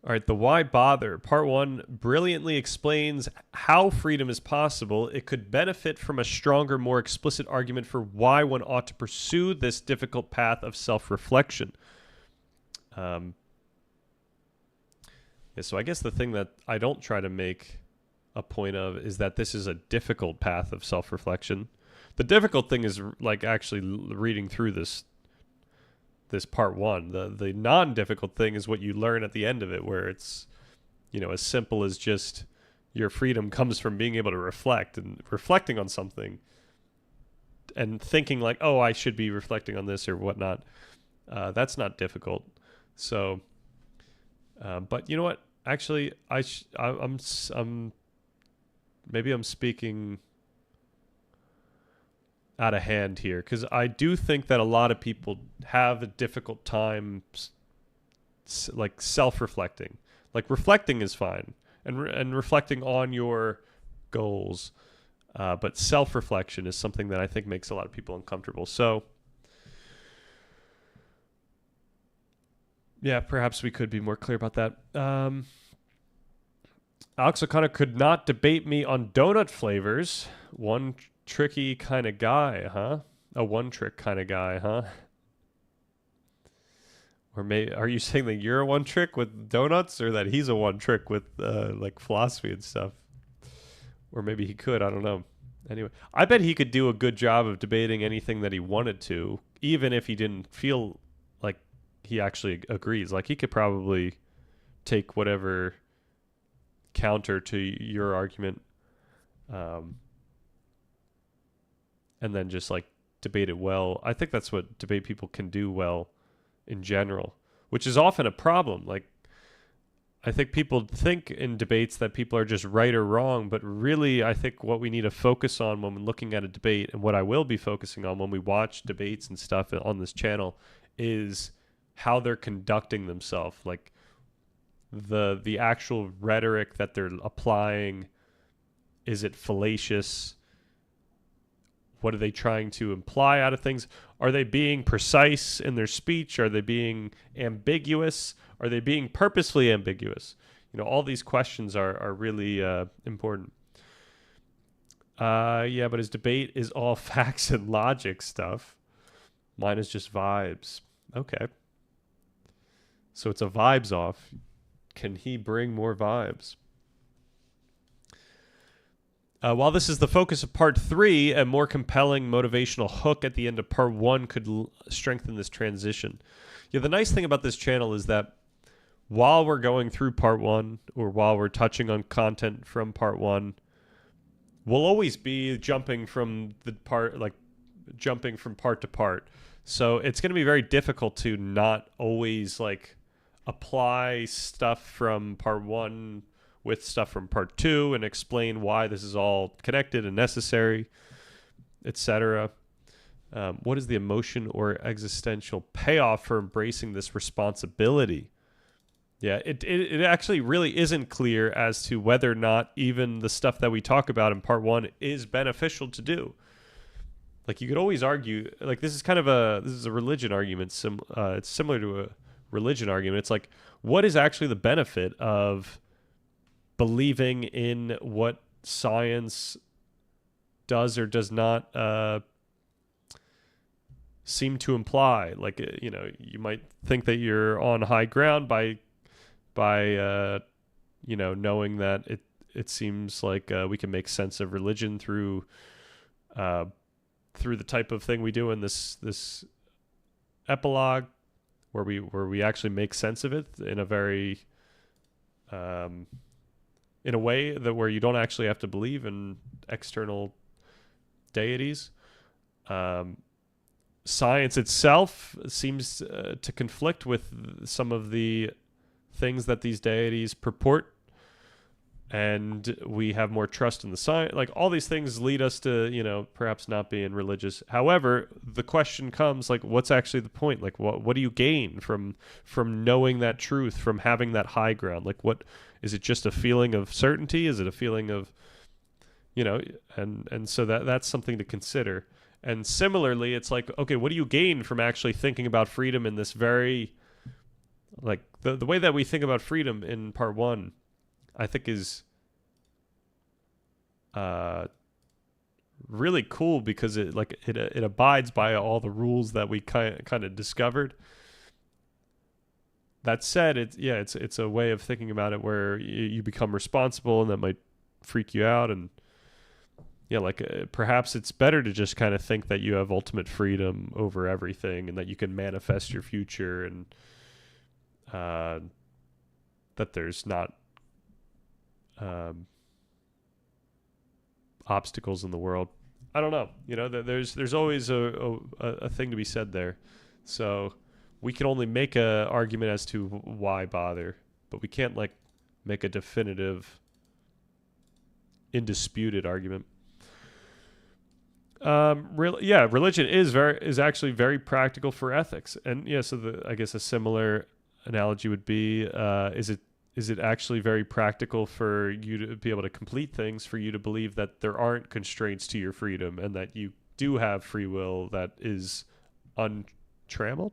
All right, the Why Bother. Part 1 brilliantly explains how freedom is possible. It could benefit from a stronger, more explicit argument for why one ought to pursue this difficult path of self-reflection. Yeah, so I guess the thing that I don't try to make a point of is that this is a difficult path of self-reflection. The difficult thing is like actually reading through this part 1. The non-difficult thing is what you learn at the end of it, where it's, as simple as just your freedom comes from being able to reflect and reflecting on something and thinking like, oh, I should be reflecting on this or whatnot. That's not difficult. So, but you know what? Actually, I'm maybe I'm speaking out of hand here, because I do think that a lot of people have a difficult time like self-reflecting. Like reflecting is fine, and reflecting on your goals, but self-reflection is something that I think makes a lot of people uncomfortable. So yeah, perhaps we could be more clear about that. Alex O'Connor could not debate me on donut flavors. One tricky kind of guy, huh? A one-trick kind of guy, huh? Or are you saying that you're a one-trick with donuts, or that he's a one-trick with like philosophy and stuff? Or maybe he could. I don't know. Anyway, I bet he could do a good job of debating anything that he wanted to, even if he didn't feel like he actually agrees. Like he could probably take whatever counter to your argument, and then just like debate it well. I think that's what debate people can do well in general, which is often a problem. Like, I think people think in debates that people are just right or wrong, but really I think what we need to focus on when we're looking at a debate, and what I will be focusing on when we watch debates and stuff on this channel, is how they're conducting themselves. Like the actual rhetoric that they're applying. Is it fallacious? What are they trying to imply out of things? Are they being precise in their speech? Are they being ambiguous? Are they being purposefully ambiguous? All these questions are really important. Yeah, but his debate is all facts and logic stuff. Mine is just vibes. Okay. So it's a vibes off. Can he bring more vibes? While this is the focus of part 3, a more compelling motivational hook at the end of part 1 could strengthen this transition. Yeah, the nice thing about this channel is that while we're going through part 1, or while we're touching on content from part 1, we'll always be jumping from part to part. So it's going to be very difficult to not always like apply stuff from part 1 with stuff from part 2 and explain why this is all connected and necessary, etc. What is the emotion or existential payoff for embracing this responsibility? Yeah, it actually really isn't clear as to whether or not even the stuff that we talk about in part 1 is beneficial to do. Like, you could always argue, like, this is a religion argument. It's similar to a religion argument. It's like, what is actually the benefit of believing in what science does or does not seem to imply? Like, you might think that you're on high ground by knowing that it seems like we can make sense of religion through the type of thing we do in this epilogue, where we actually make sense of it in a very in a way that where you don't actually have to believe in external deities. Science itself seems to conflict with some of the things that these deities purport, and we have more trust in the science. Like, all these things lead us to, perhaps not being religious. However, the question comes, like, what's actually the point? Like, what do you gain from knowing that truth, from having that high ground? Like, what is it? Just a feeling of certainty? Is it a feeling of, and so that's something to consider. And similarly, it's like, okay, what do you gain from actually thinking about freedom in this very, like, the way that we think about freedom in part 1, I think is really cool, because it abides by all the rules that we kind of discovered. That said, it's a way of thinking about it where you become responsible, and that might freak you out. And perhaps it's better to just kind of think that you have ultimate freedom over everything, and that you can manifest your future, and that there's not obstacles in the world. I don't know. There's always a thing to be said there. So we can only make a argument as to why bother, but we can't make a definitive, indisputed argument. Religion is actually very practical for ethics, and so I guess a similar analogy would be, is it actually very practical for you to be able to complete things, for you to believe that there aren't constraints to your freedom, and that you do have free will that is untrammeled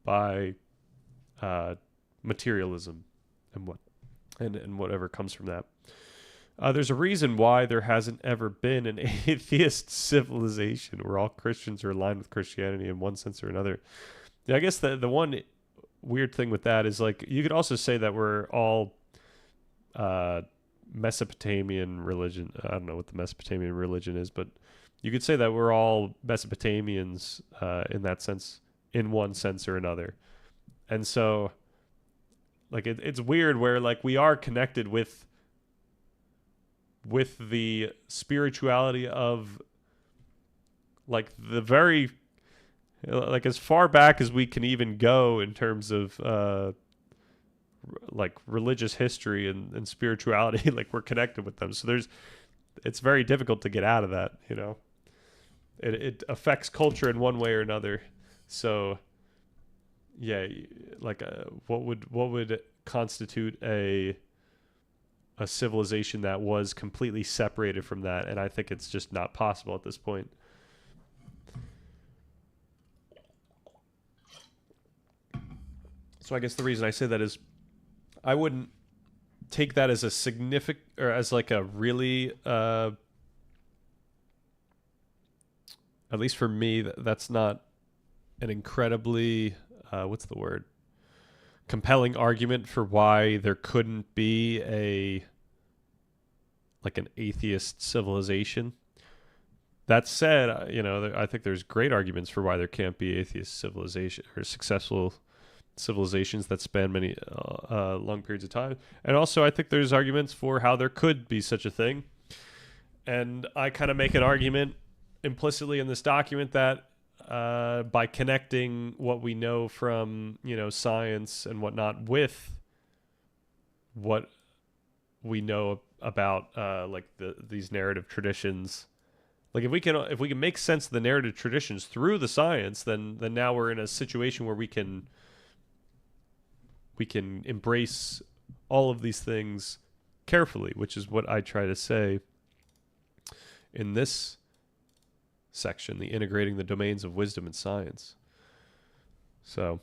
by materialism and whatever comes from that? There's a reason why there hasn't ever been an atheist civilization where all Christians are aligned with Christianity in one sense or another. Yeah, I guess the one weird thing with that is, like, you could also say that we're all Mesopotamian religion. I don't know what the Mesopotamian religion is, but you could say that we're all Mesopotamians in that sense, in one sense or another. And so, like, it's weird where, like, we are connected with the spirituality of, like, the very, like, as far back as we can even go in terms of like religious history and spirituality. Like, we're connected with them, so it's very difficult to get out of that. It affects culture in one way or another. So like, what would constitute a civilization that was completely separated from that? And I think it's just not possible at this point. So I guess the reason I say that is, I wouldn't take that as a significant, or as like a really, at least for me, that's not an incredibly what's the word? Compelling argument for why there couldn't be an atheist civilization. That said, I think there's great arguments for why there can't be atheist civilization or successful civilizations that span many long periods of time. And also, I think there's arguments for how there could be such a thing. And I kind of make an argument implicitly in this document that by connecting what we know from, science and whatnot with what we know about these narrative traditions, like if we can make sense of the narrative traditions through the science, then now we're in a situation where we can embrace all of these things carefully, which is what I try to say in this section, the integrating the domains of wisdom and science. So,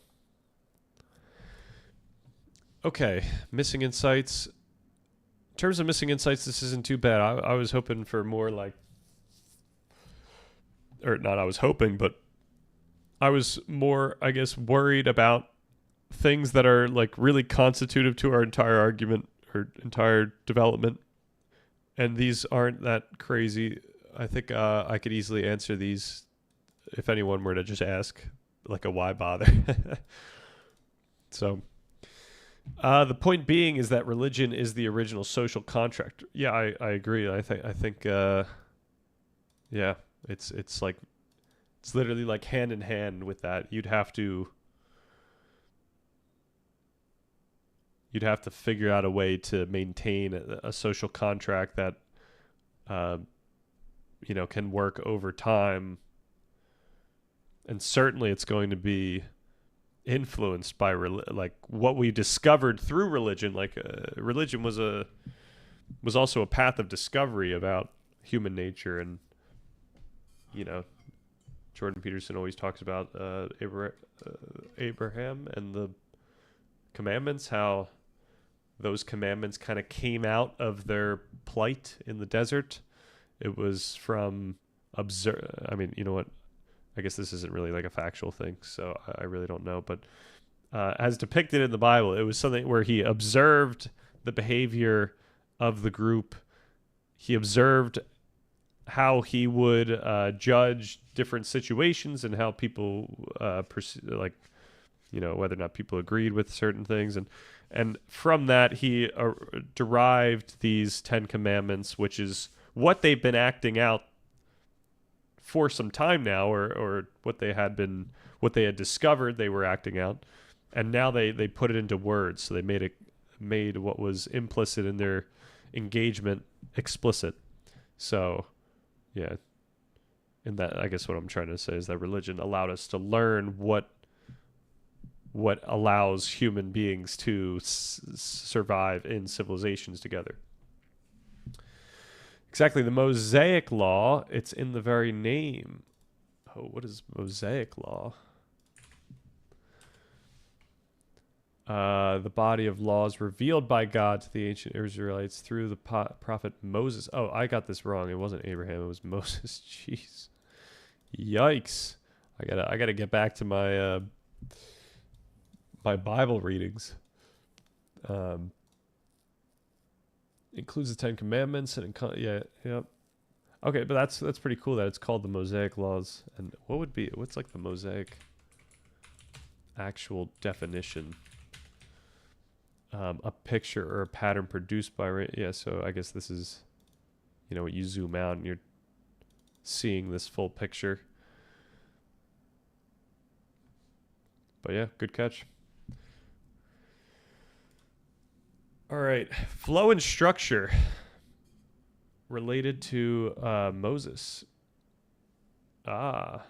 okay, missing insights. In terms of missing insights, this isn't too bad. I was hoping for more but I was more, I guess, worried about things that are really constitutive to our entire argument or entire development. And these aren't that crazy. I think I could easily answer these if anyone were to just ask, a why bother? So, the point being is that religion is the original social contract. Yeah, I agree. I think it's literally hand in hand with that. You'd have to figure out a way to maintain a social contract that can work over time, and certainly it's going to be influenced by what we discovered through religion. Religion was also a path of discovery about human nature, and Jordan Peterson always talks about Abraham and the commandments, how those commandments kind of came out of their plight in the desert. It was from you know what? I guess this isn't really a factual thing, so I really don't know. But as depicted in the Bible, it was something where he observed the behavior of the group. He observed how he would judge different situations and how people whether or not people agreed with certain things. And from that, he derived these 10 commandments, which is what they've been acting out for some time now, or what they had discovered they were acting out, and now they put it into words. So they made what was implicit in their engagement explicit. So, yeah, and that, I guess what I'm trying to say is that religion allowed us to learn what allows human beings to survive in civilizations together. Exactly, the Mosaic Law, it's in the very name. Oh, what is Mosaic Law? The body of laws revealed by God to the ancient Israelites through the prophet Moses. Oh, I got this wrong. It wasn't Abraham, it was Moses. Jeez. Yikes. I gotta get back to my my Bible readings. Includes the 10 Commandments and Okay, but that's pretty cool that it's called the Mosaic Laws. And what's the Mosaic actual definition? A picture or a pattern produced by so I guess this is when you zoom out and you're seeing this full picture. But yeah, good catch. All right, flow and structure related to Moses. That's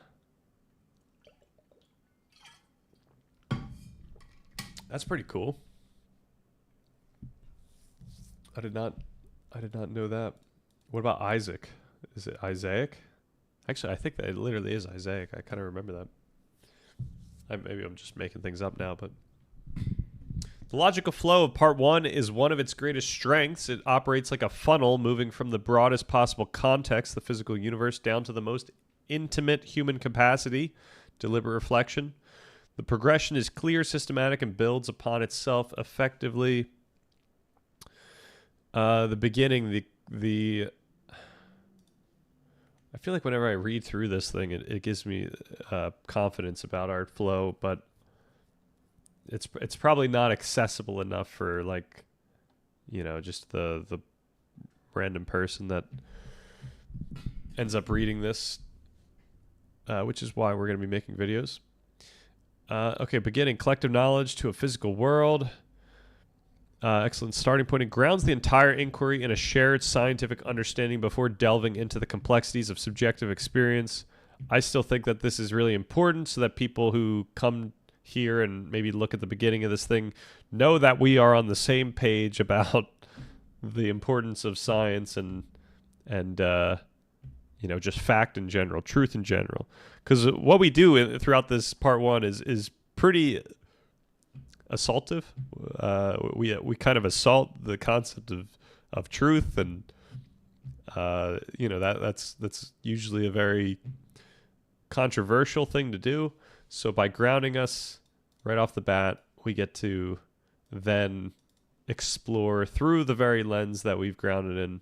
pretty cool. I did not know that. What about Isaac? Is it Isaac? Actually, I think that it literally is Isaac. I kind of remember that. Maybe I'm just making things up now, but the logical flow of part 1 is one of its greatest strengths. It operates like a funnel, moving from the broadest possible context, the physical universe, down to the most intimate human capacity, deliberate reflection. The progression is clear, systematic, and builds upon itself effectively. The beginning, the I feel like whenever I read through this thing, it gives me confidence about our flow, but it's probably not accessible enough for, like, just the random person that ends up reading this, which is why we're going to be making videos. Okay, beginning. Collective knowledge to a physical world. Excellent starting point. It grounds the entire inquiry in a shared scientific understanding before delving into the complexities of subjective experience. I still think that this is really important so that people who come here and maybe look at the beginning of this thing know that we are on the same page about the importance of science and just fact in general, truth in general. Because what we do throughout this part one is pretty assaultive. We kind of assault the concept of truth, and that's usually a very controversial thing to do. So by grounding us right off the bat, we get to then explore through the very lens that we've grounded in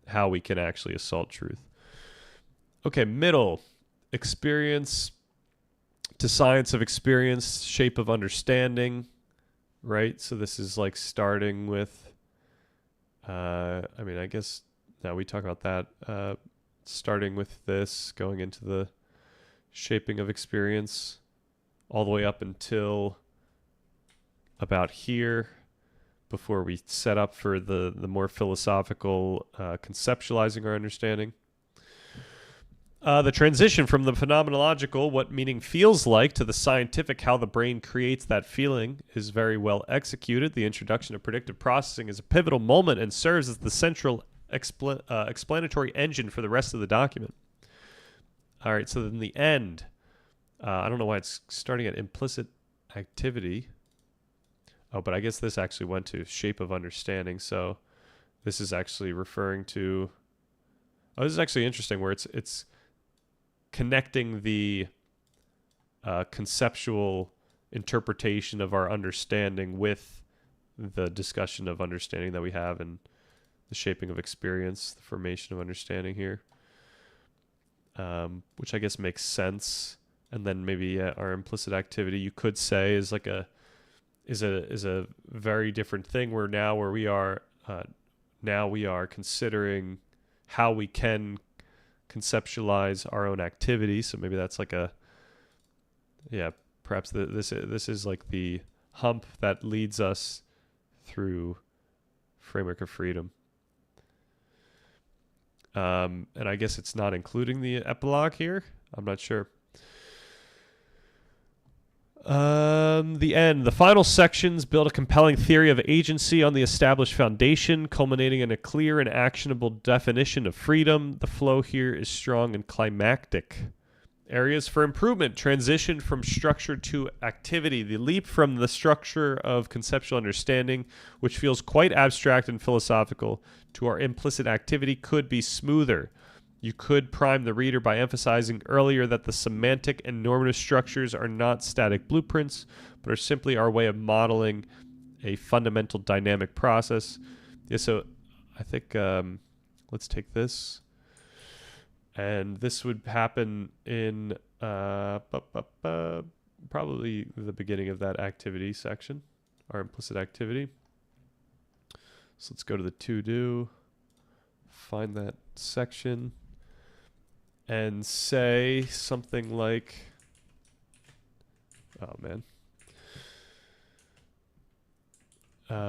how we can actually assault truth. Okay, middle. Experience to science of experience, shape of understanding, right? So this is like starting with, I guess now we talk about that, starting with this, going into the shaping of experience, all the way up until about here, before we set up for the more philosophical conceptualizing our understanding. The transition from the phenomenological, what meaning feels like, to the scientific, how the brain creates that feeling, is very well executed. The introduction of predictive processing is a pivotal moment and serves as the central explanatory engine for the rest of the document. All right, so then the end. I don't know why it's starting at implicit activity. Oh, but I guess this actually went to shape of understanding. So this is actually referring to... Oh, this is actually interesting, where it's connecting the conceptual interpretation of our understanding with the discussion of understanding that we have, and the shaping of experience, the formation of understanding here, which I guess makes sense. And then maybe our implicit activity, you could say, is like a very different thing. Where we are considering how we can conceptualize our own activity. So maybe that's like perhaps this is like the hump that leads us through framework of freedom. And I guess it's not including the epilogue here. I'm not sure. The end. The final sections build a compelling theory of agency on the established foundation, culminating in a clear and actionable definition of freedom. The flow here is strong and climactic. Areas for improvement: transition from structure to activity. The leap from the structure of conceptual understanding, which feels quite abstract and philosophical, to our implicit activity could be smoother. You could prime the reader by emphasizing earlier that the semantic and normative structures are not static blueprints, but are simply our way of modeling a fundamental dynamic process. Yeah, so I think let's take this. And this would happen in probably the beginning of that activity section, our implicit activity. So let's go to the to-do, find that section, and say something like, oh man,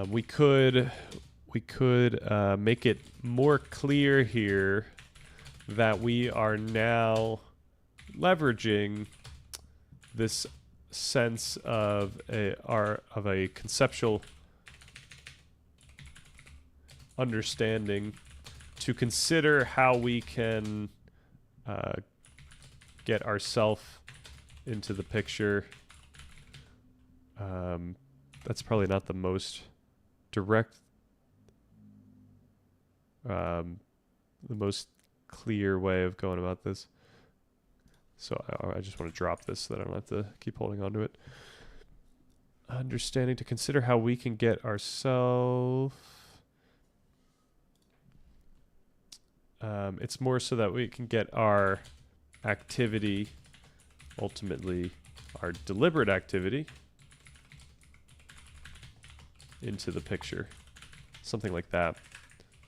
we could make it more clear here that we are now leveraging this sense of a conceptual understanding to consider how we can get ourselves into the picture. That's probably not the most direct, the most clear way of going about this. So I just want to drop this so that I don't have to keep holding on to it. Understanding to consider how we can get ourselves. It's more so that we can get our activity, ultimately our deliberate activity, into the picture. Something like that.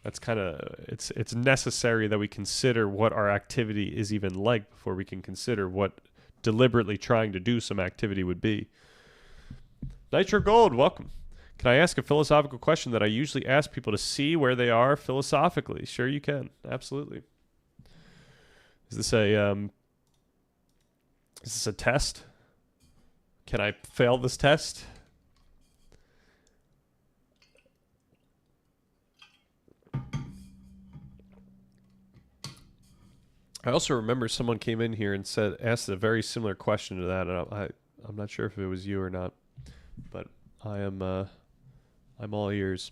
That's kind of, it's necessary that we consider what our activity is even like before we can consider what deliberately trying to do some activity would be. Nitro Gold, welcome. Can I ask a philosophical question that I usually ask people to see where they are philosophically? Sure you can. Absolutely. Is this a test? Can I fail this test? I also remember someone came in here and asked a very similar question to that, and I'm not sure if it was you or not, but I'm all ears.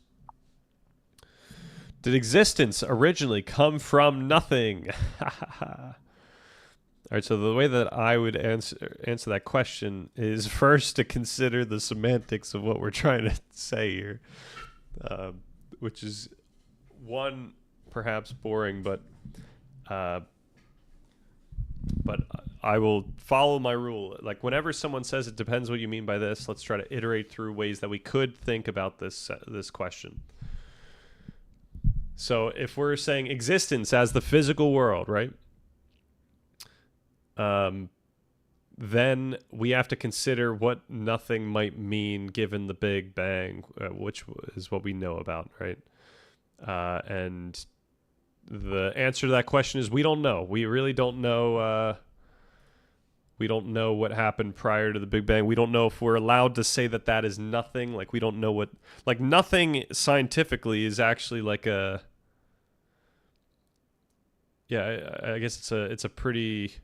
Did existence originally come from nothing? All right, so the way that I would answer that question is first to consider the semantics of what we're trying to say here, which is one, perhaps boring, but I will follow my rule. Like whenever someone says it depends what you mean by this, let's try to iterate through ways that we could think about this question. So if we're saying existence as the physical world, right? Then we have to consider what nothing might mean given the Big Bang, which is what we know about, right? And the answer to that question is we don't know. We really don't know. We don't know what happened prior to the Big Bang. We don't know if we're allowed to say that that is nothing. Like we don't know what. Like nothing scientifically is actually like a. Yeah, I guess it's a pretty.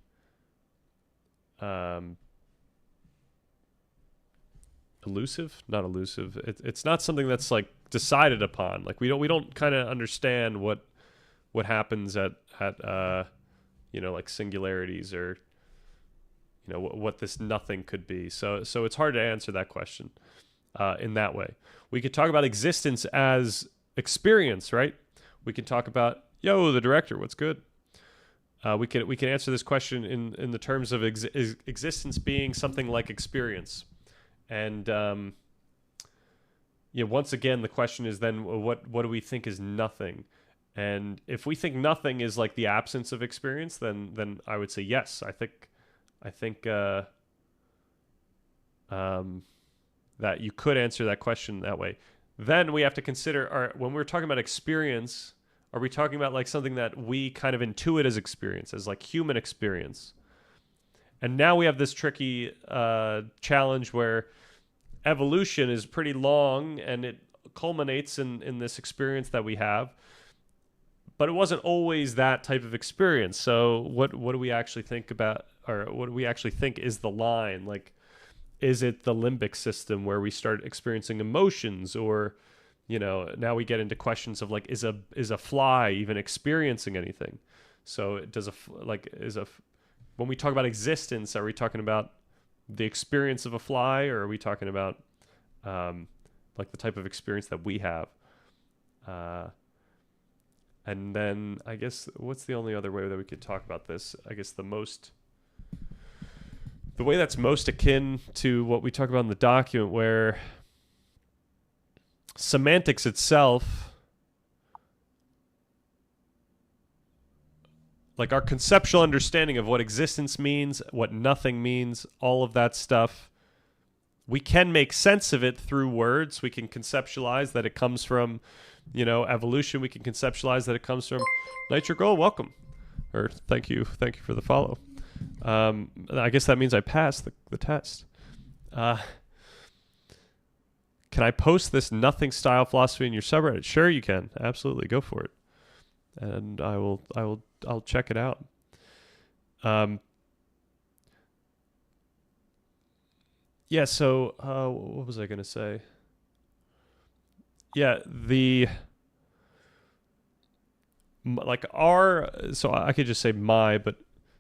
Elusive, not elusive. It's not something that's like decided upon. Like we don't kind of understand what happens at like singularities or what this nothing could be. So it's hard to answer that question in that way. We could talk about existence as experience, right? We can talk about the director, what's good. We can answer this question in the terms of existence being something like experience, and once again the question is then what do we think is nothing? And if we think nothing is like the absence of experience, then I would say yes. I think that you could answer that question that way. Then we have to consider when we're talking about experience, are we talking about like something that we kind of intuit as experience, as like human experience? And now we have this tricky challenge where evolution is pretty long and it culminates in this experience that we have. But it wasn't always that type of experience. So what do we actually think about, or what do we actually think is the line? Like, is it the limbic system where we start experiencing emotions, or, now we get into questions of like, is a fly even experiencing anything? So when we talk about existence, are we talking about the experience of a fly, or are we talking about like the type of experience that we have? And then I guess what's the only other way that we could talk about this? I guess the way that's most akin to what we talk about in the document, where semantics itself, like our conceptual understanding of what existence means, what nothing means, all of that stuff, we can make sense of it through words. We can conceptualize that it comes from evolution. We can conceptualize that it comes from Nitro Gold. Welcome, or thank you for the follow. I guess that means I passed the test. Can I post this nothing style philosophy in your subreddit? Sure, you can. Absolutely, go for it, and I'll check it out. Yeah. So, what was I gonna say? Yeah, so I could just say but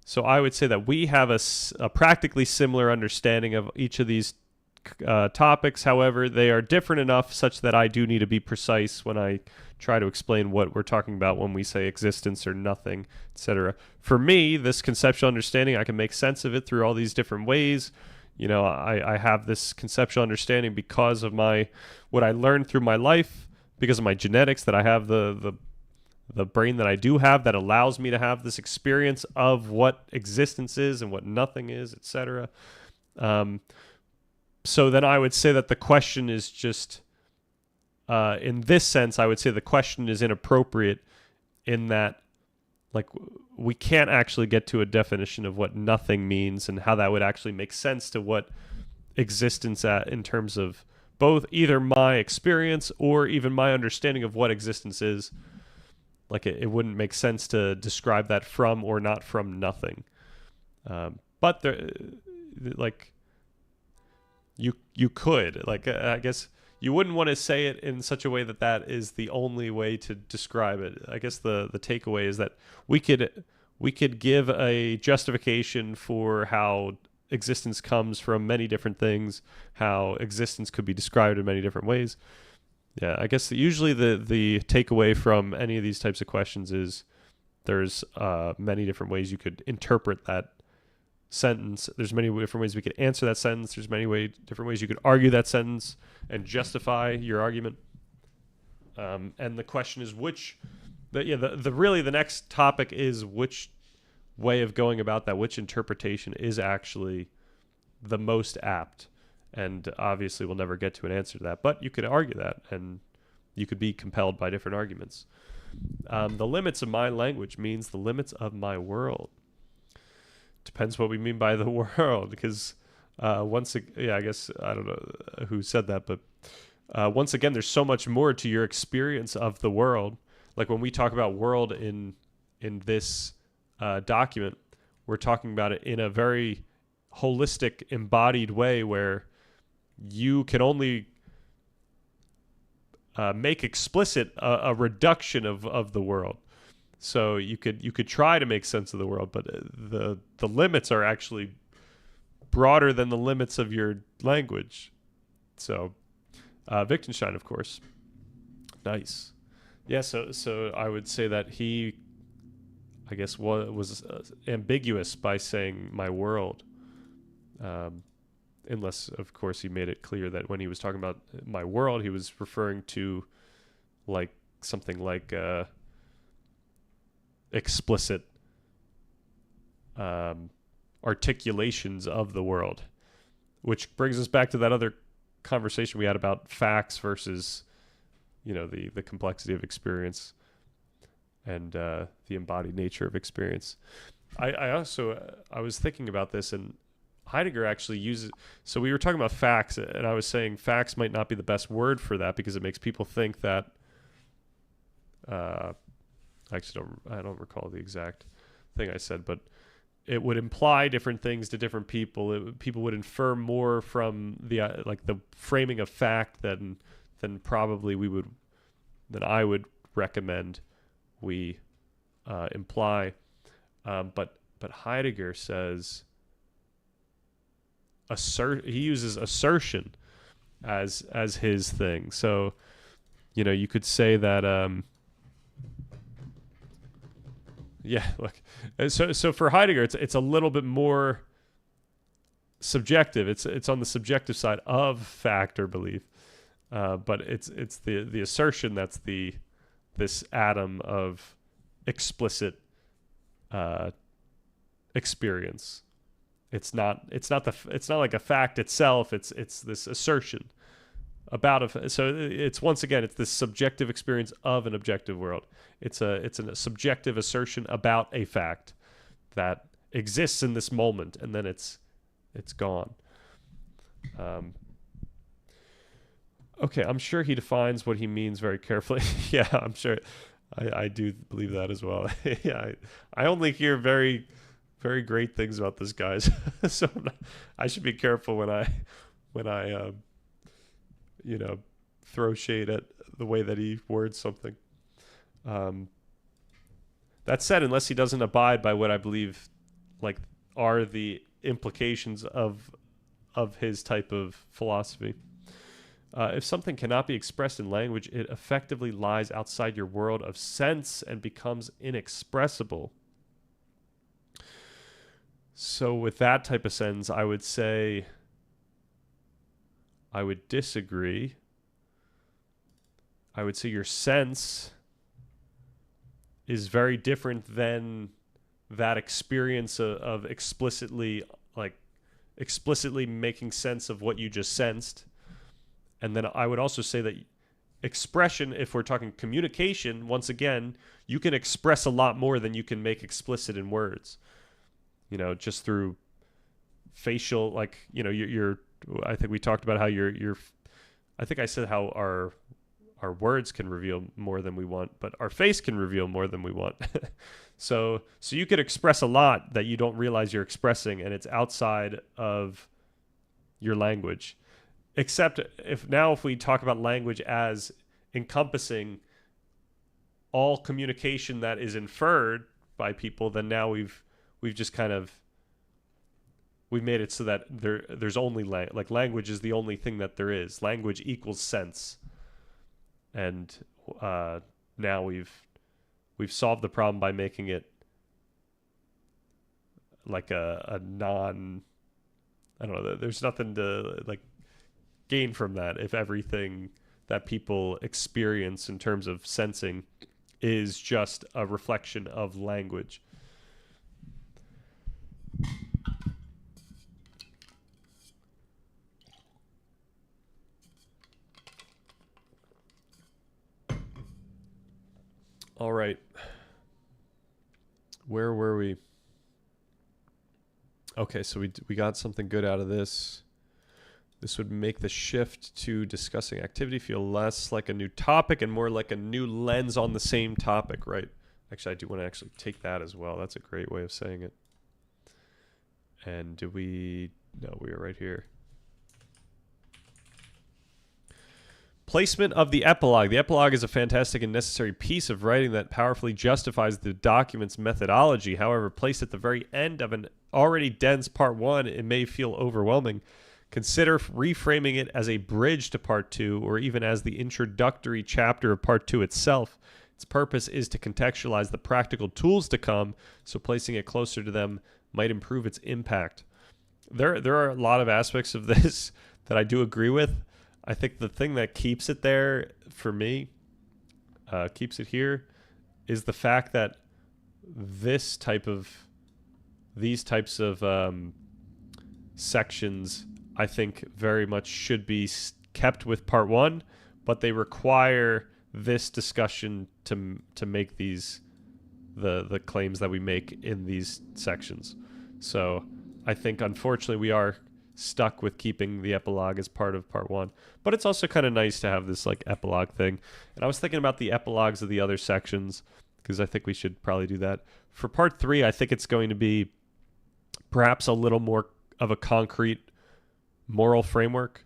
So I would say that we have a practically similar understanding of each of these topics. However, they are different enough such that I do need to be precise when I try to explain what we're talking about when we say existence or nothing, etc. For me, this conceptual understanding, I can make sense of it through all these different ways. You know, I have this conceptual understanding because of what I learned through my life, because of my genetics, that I have the brain that I do have that allows me to have this experience of what existence is and what nothing is, etc. So then I would say that the question is just, in this sense, I would say the question is inappropriate in that, like, we can't actually get to a definition of what nothing means and how that would actually make sense to what existence in terms of both either my experience or even my understanding of what existence is. Like, it wouldn't make sense to describe that from or not from nothing. But there, like, you could, like, I guess you wouldn't want to say it in such a way that that is the only way to describe it. I guess the takeaway is that we could give a justification for how existence comes from many different things, how existence could be described in many different ways. Yeah, I guess usually the takeaway from any of these types of questions is there's many different ways you could interpret that sentence. There's many different ways we could answer that sentence. There's many different ways you could argue that sentence and justify your argument. And the question is really the next topic is which way of going about that, which interpretation is actually the most apt. And obviously we'll never get to an answer to that, but you could argue that, and you could be compelled by different arguments. The limits of my language means the limits of my world. Depends what we mean by the world, because I guess I don't know who said that, but once again, there's so much more to your experience of the world. Like when we talk about world in this document, we're talking about it in a very holistic, embodied way where you can only make explicit a reduction of the world. So you could try to make sense of the world, but the limits are actually broader than the limits of your language. So Wittgenstein, of course. Nice. Yeah, so I would say that he, I guess, was ambiguous by saying my world. Unless, of course, he made it clear that when he was talking about my world, he was referring to like something like explicit articulations of the world, which brings us back to that other conversation we had about facts versus, the complexity of experience and the embodied nature of experience. I was thinking about this, and Heidegger actually uses, so we were talking about facts, and I was saying facts might not be the best word for that because it makes people think that I don't recall the exact thing I said, but it would imply different things to different people. People would infer more from the framing of fact than probably than I would recommend we imply. But Heidegger says he uses assertion as his thing. So, you could say that. Yeah, look. So for Heidegger, it's a little bit more subjective. It's on the subjective side of fact or belief, but it's the assertion that's this atom of explicit experience. It's not like a fact itself. It's this assertion about so it's once again it's this subjective experience of an objective world. It's a subjective assertion about a fact that exists in this moment, and then it's gone. Okay, I'm sure he defines what he means very carefully. Yeah, I'm sure. I do believe that as well. Yeah, I only hear very, very great things about this guy, so I should be careful when I throw shade at the way that he words something. That said, unless he doesn't abide by what I believe like are the implications of his type of philosophy. If something cannot be expressed in language, it effectively lies outside your world of sense and becomes inexpressible. So with that type of sentence, I would say I would disagree. I would say your sense is very different than that experience of explicitly making sense of what you just sensed. And then I would also say that expression, if we're talking communication, once again, you can express a lot more than you can make explicit in words. You know, just through facial, like, you know, your I think we talked about how I think I said how our words can reveal more than we want, but our face can reveal more than we want. So you could express a lot that you don't realize you're expressing, and it's outside of your language. Except if we talk about language as encompassing all communication that is inferred by people, then now we've just kind of we've made it so that there's only language is the only thing that there is. Language equals sense, and now we've solved the problem by making it like a non. I don't know. There's nothing to like gain from that if everything that people experience in terms of sensing is just a reflection of language. All right. Where were we? Okay, so we got something good out of this. This would make the shift to discussing activity feel less like a new topic and more like a new lens on the same topic, right? Actually, I do want to actually take that as well. That's a great way of saying it. And no, we are right here. Placement of the epilogue. The epilogue is a fantastic and necessary piece of writing that powerfully justifies the document's methodology. However, placed at the very end of an already dense part 1, it may feel overwhelming. Consider reframing it as a bridge to part 2, or even as the introductory chapter of part 2 itself. Its purpose is to contextualize the practical tools to come, so placing it closer to them might improve its impact. There are a lot of aspects of this that I do agree with. I think the thing that keeps it there for me, keeps it here, is the fact that these types of sections, I think, very much should be kept with part 1, but they require this discussion to make these the claims that we make in these sections. So I think, unfortunately, we are stuck with keeping the epilogue as part of part 1, but it's also kind of nice to have this like epilogue thing. And I was thinking about the epilogues of the other sections, because I think we should probably do that. For part 3, I think it's going to be perhaps a little more of a concrete moral framework.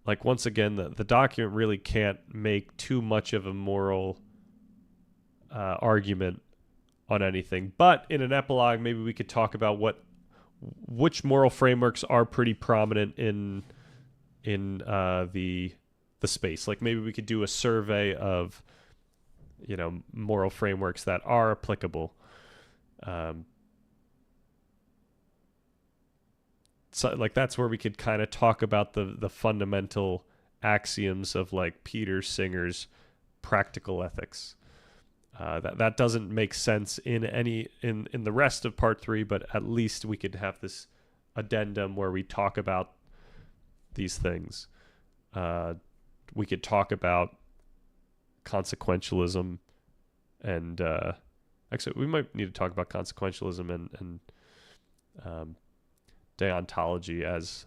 Like, once again, the document really can't make too much of a moral argument on anything. But in an epilogue, maybe we could talk about which moral frameworks are pretty prominent in the space. Like, maybe we could do a survey of, you know, moral frameworks that are applicable. So, like, that's where we could kind of talk about the fundamental axioms of, like, Peter Singer's practical ethics. That doesn't make sense in the rest of part 3, but at least we could have this addendum where we talk about these things. We could talk about consequentialism, and actually we might need to talk about consequentialism and deontology as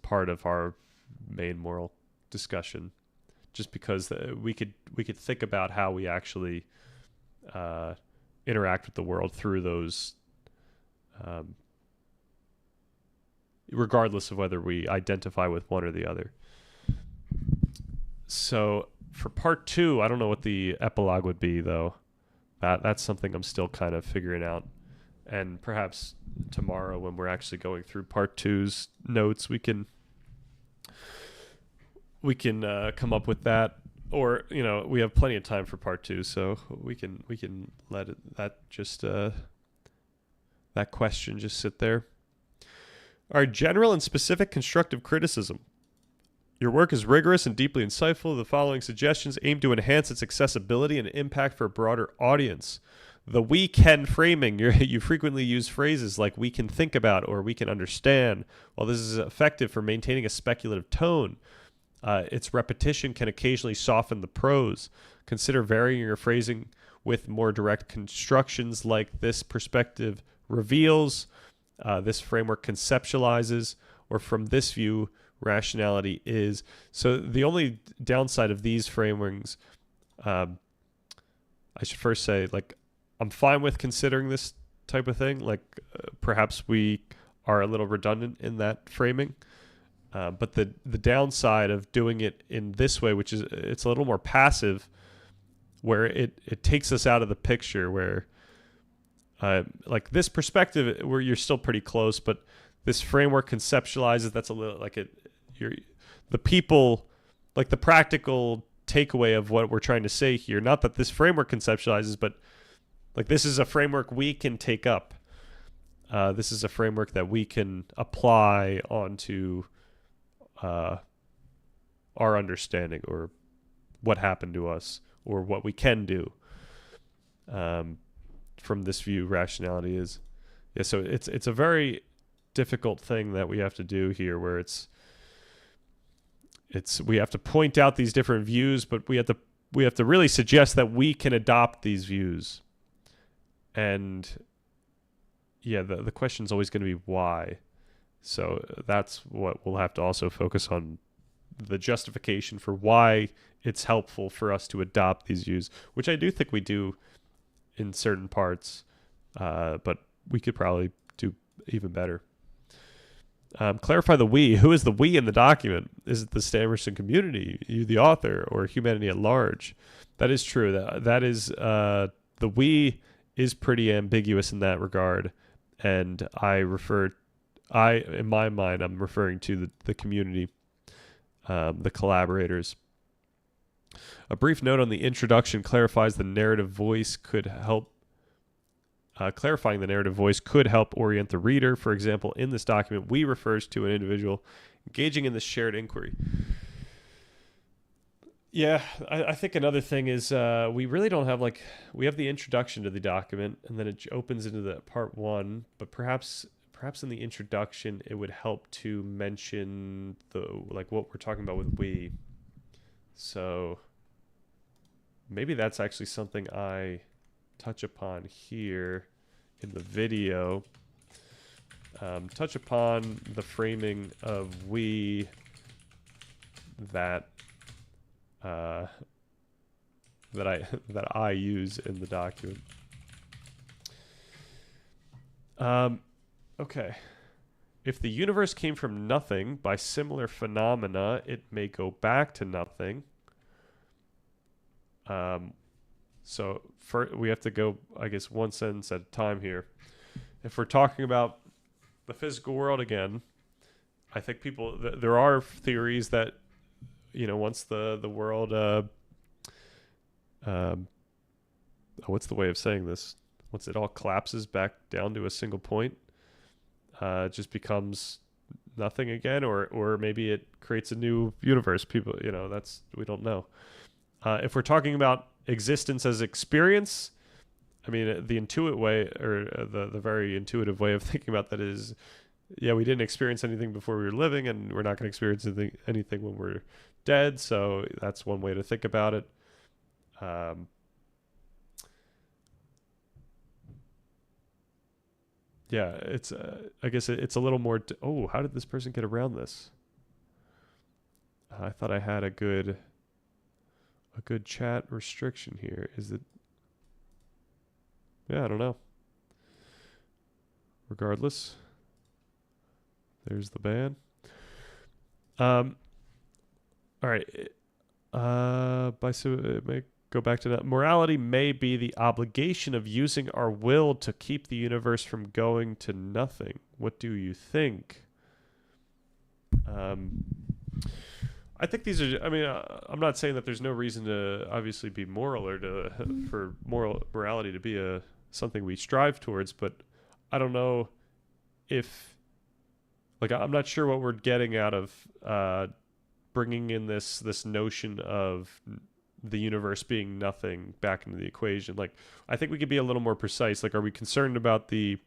part of our main moral discussion, just because we could think about how we actually interact with the world through those, regardless of whether we identify with one or the other. So for part 2, I don't know what the epilogue would be, though. that's something I'm still kind of figuring out. And perhaps tomorrow, when we're actually going through part two's notes, we can come up with that. Or we have plenty of time for part two, so we can let that question just sit there. All right, general and specific constructive criticism. Your work is rigorous and deeply insightful. The following suggestions aim to enhance its accessibility and impact for a broader audience. The we can framing. You frequently use phrases like we can think about or we can understand. While this is effective for maintaining a speculative tone, its repetition can occasionally soften the prose. Consider varying your phrasing with more direct constructions like this perspective reveals, this framework conceptualizes, or from this view, rationality is. So the only downside of these frameworks, I should first say, like, I'm fine with considering this type of thing. Like, perhaps we are a little redundant in that framing. But the downside of doing it in this way, which is it's a little more passive, where it takes us out of the picture, where like this perspective where you're still pretty close, but this framework conceptualizes, that's a little like the people, like the practical takeaway of what we're trying to say here. Not that this framework conceptualizes, but like this is a framework we can take up. This is a framework that we can apply onto our understanding or what happened to us or what we can do. From this view, rationality is. Yeah, so it's a very difficult thing that we have to do here, where we have to point out these different views, but we have to really suggest that we can adopt these views. And yeah, the question's always going to be why. So that's what we'll have to also focus on, the justification for why it's helpful for us to adopt these views, which I do think we do in certain parts, but we could probably do even better. Clarify the we. Who is the we in the document? Is it the Stamerson community, you the author, or humanity at large? That is true. That is the we is pretty ambiguous in that regard, and in my mind, I'm referring to the community, the collaborators. A brief note on the introduction clarifies the narrative voice could help. Clarifying the narrative voice could help orient the reader. For example, in this document, we refers to an individual engaging in this shared inquiry. Yeah, I think another thing is we really don't have we have the introduction to the document, and then it opens into the part one, but perhaps in the introduction, it would help to mention what we're talking about with we. So maybe that's actually something I touch upon here in the video. Touch upon the framing of we that I use in the document. Okay. If the universe came from nothing, by similar phenomena, it may go back to nothing. So we have to go, I guess, one sentence at a time here. If we're talking about the physical world again, I think there are theories that, once the world, what's the way of saying this? Once it all collapses back down to a single point, it just becomes nothing again, or maybe it creates a new universe. People, we don't know. If we're talking about existence as experience, I mean, the intuitive way, or the very intuitive way of thinking about that is, yeah, we didn't experience anything before we were living, and we're not going to experience anything when we're dead. So that's one way to think about it. Yeah, it's. I guess it's a little more. How did this person get around this? I thought I had a good chat restriction here. Is it? Yeah, I don't know. Regardless, there's the ban. All right. By so it may go back to that. Morality may be the obligation of using our will to keep the universe from going to nothing. What do you think? I think these are. I mean, I'm not saying that there's no reason to obviously be moral or for morality to be something we strive towards, but I don't know if, like, I'm not sure what we're getting out of bringing in this notion of the universe being nothing back into the equation. Like, I think we could be a little more precise. Like, are we concerned about the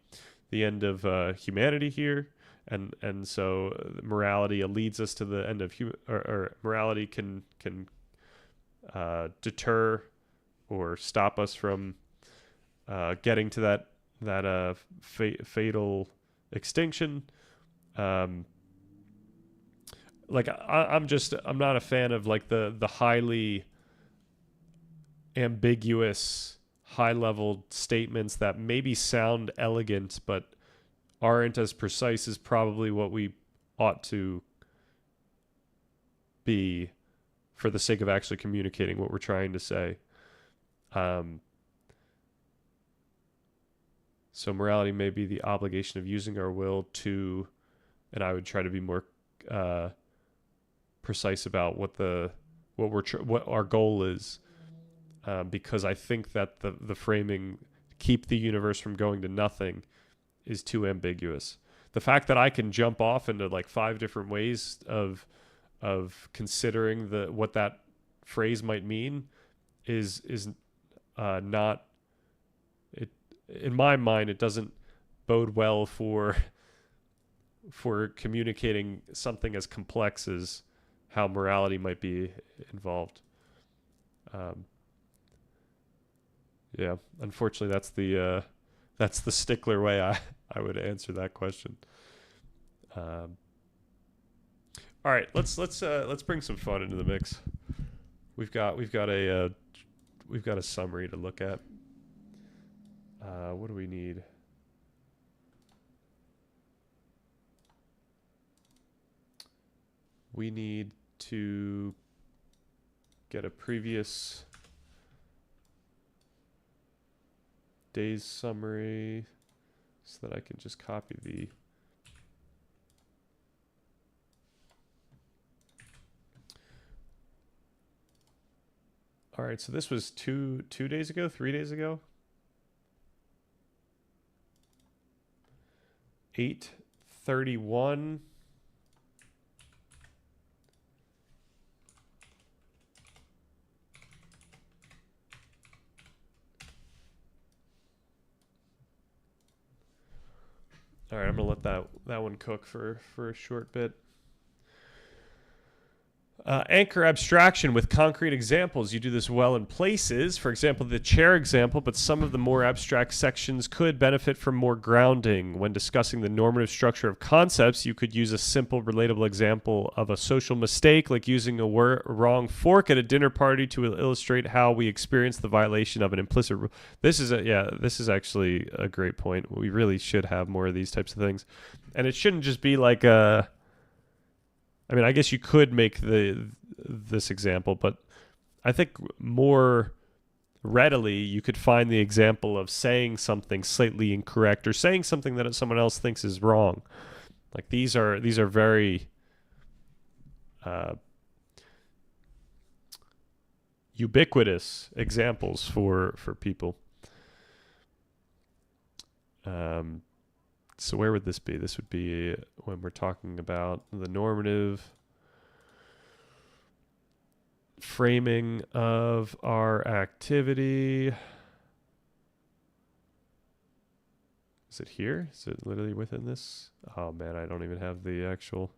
end of humanity here? And so morality leads us to the end of or morality can deter or stop us from getting to that fatal extinction. Like I'm not a fan of like the highly ambiguous, high level statements that maybe sound elegant but aren't as precise as probably what we ought to be for the sake of actually communicating what we're trying to say. So morality may be the obligation of using our will to, and I would try to be more precise about what our goal is, because I think that the framing keep the universe from going to nothing is too ambiguous. The fact that I can jump off into like 5 different ways of considering what that phrase might mean is not it. In my mind, it doesn't bode well for communicating something as complex as how morality might be involved. Yeah, unfortunately, that's the stickler way I would answer that question. All right, let's bring some fun into the mix. We've got a summary to look at. What do we need? We need to get a previous day's summary so that I can just copy the All right, so this was 2 days ago, 3 days ago. 8:31. All right, I'm gonna let that one cook for a short bit. Anchor abstraction with concrete examples. You do this well in places, for example, the chair example, but some of the more abstract sections could benefit from more grounding. When discussing the normative structure of concepts, you could use a simple, relatable example of a social mistake, like using a wrong fork at a dinner party to illustrate how we experience the violation of an implicit rule. This is actually a great point. We really should have more of these types of things. And it shouldn't just be like I mean, I guess you could make this example, but I think more readily you could find the example of saying something slightly incorrect or saying something that someone else thinks is wrong. Like these are very ubiquitous examples for people. So where would this be? This would be when we're talking about the normative framing of our activity. Is it here? Is it literally within this? Oh man, I don't even have the actual.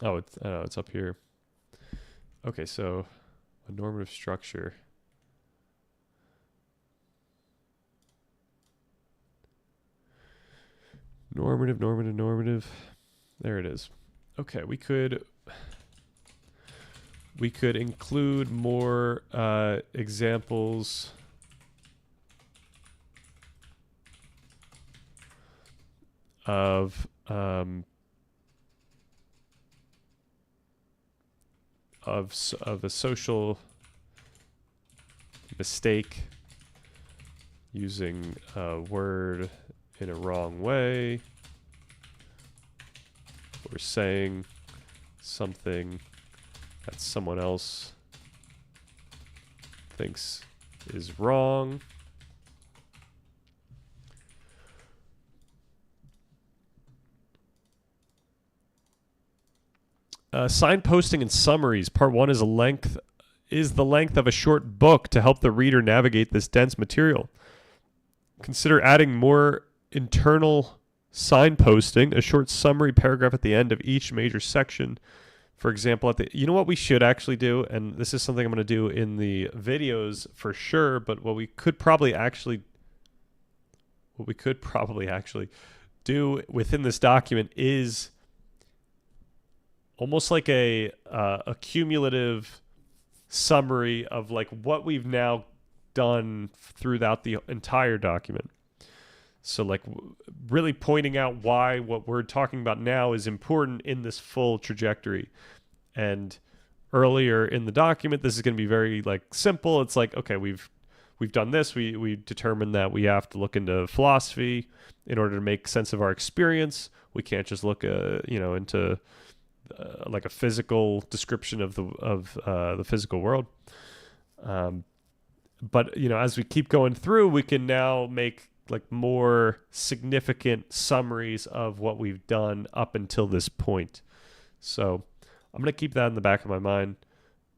Oh, it's up here. Okay, so a normative structure. Normative. There it is. Okay, we could include more examples. of a social mistake, using a word in a wrong way, or saying something that someone else thinks is wrong. Signposting and summaries. Part 1 is the length of a short book to help the reader navigate this dense material. Consider adding more internal signposting, a short summary paragraph at the end of each major section. For example, you know what we should actually do, and this is something I'm going to do in the videos for sure, but what we could probably actually do within this document is almost like a cumulative summary of like what we've now done throughout the entire document. So like really pointing out why what we're talking about now is important in this full trajectory. And earlier in the document, this is going to be very like simple. It's like, okay, we've done this. We determined that we have to look into philosophy in order to make sense of our experience. We can't just look into like a physical description of the physical world. But as we keep going through, we can now make like more significant summaries of what we've done up until this point. So I'm going to keep that in the back of my mind.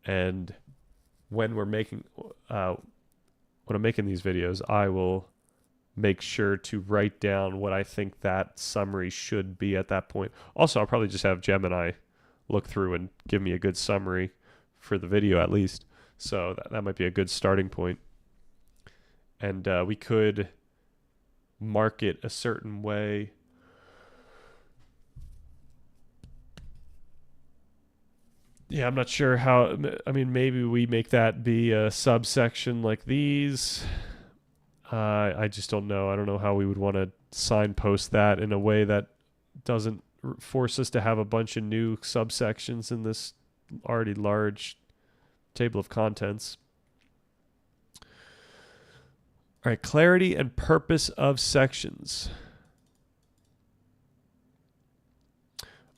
And when I'm making these videos, I will make sure to write down what I think that summary should be at that point. Also, I'll probably just have Gemini look through and give me a good summary for the video at least. So that might be a good starting point. And we could mark it a certain way. Yeah, I'm not sure how. I mean, maybe we make that be a subsection like these. I just don't know. I don't know how we would want to signpost that in a way that doesn't force us to have a bunch of new subsections in this already large table of contents. All right, clarity and purpose of sections.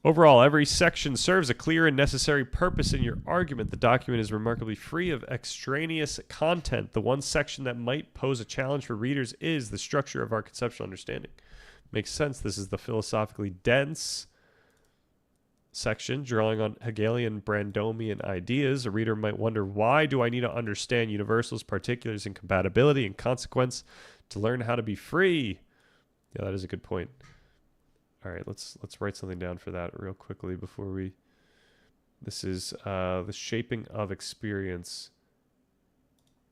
Overall, every section serves a clear and necessary purpose in your argument. The document is remarkably free of extraneous content. The one section that might pose a challenge for readers is the structure of our conceptual understanding. Makes sense. This is the philosophically dense section, drawing on Hegelian Brandomian ideas. A reader might wonder, why do I need to understand universals, particulars, and compatibility and consequence to learn how to be free? Yeah, that is a good point. All right, let's write something down for that real quickly before we... This is the shaping of experience.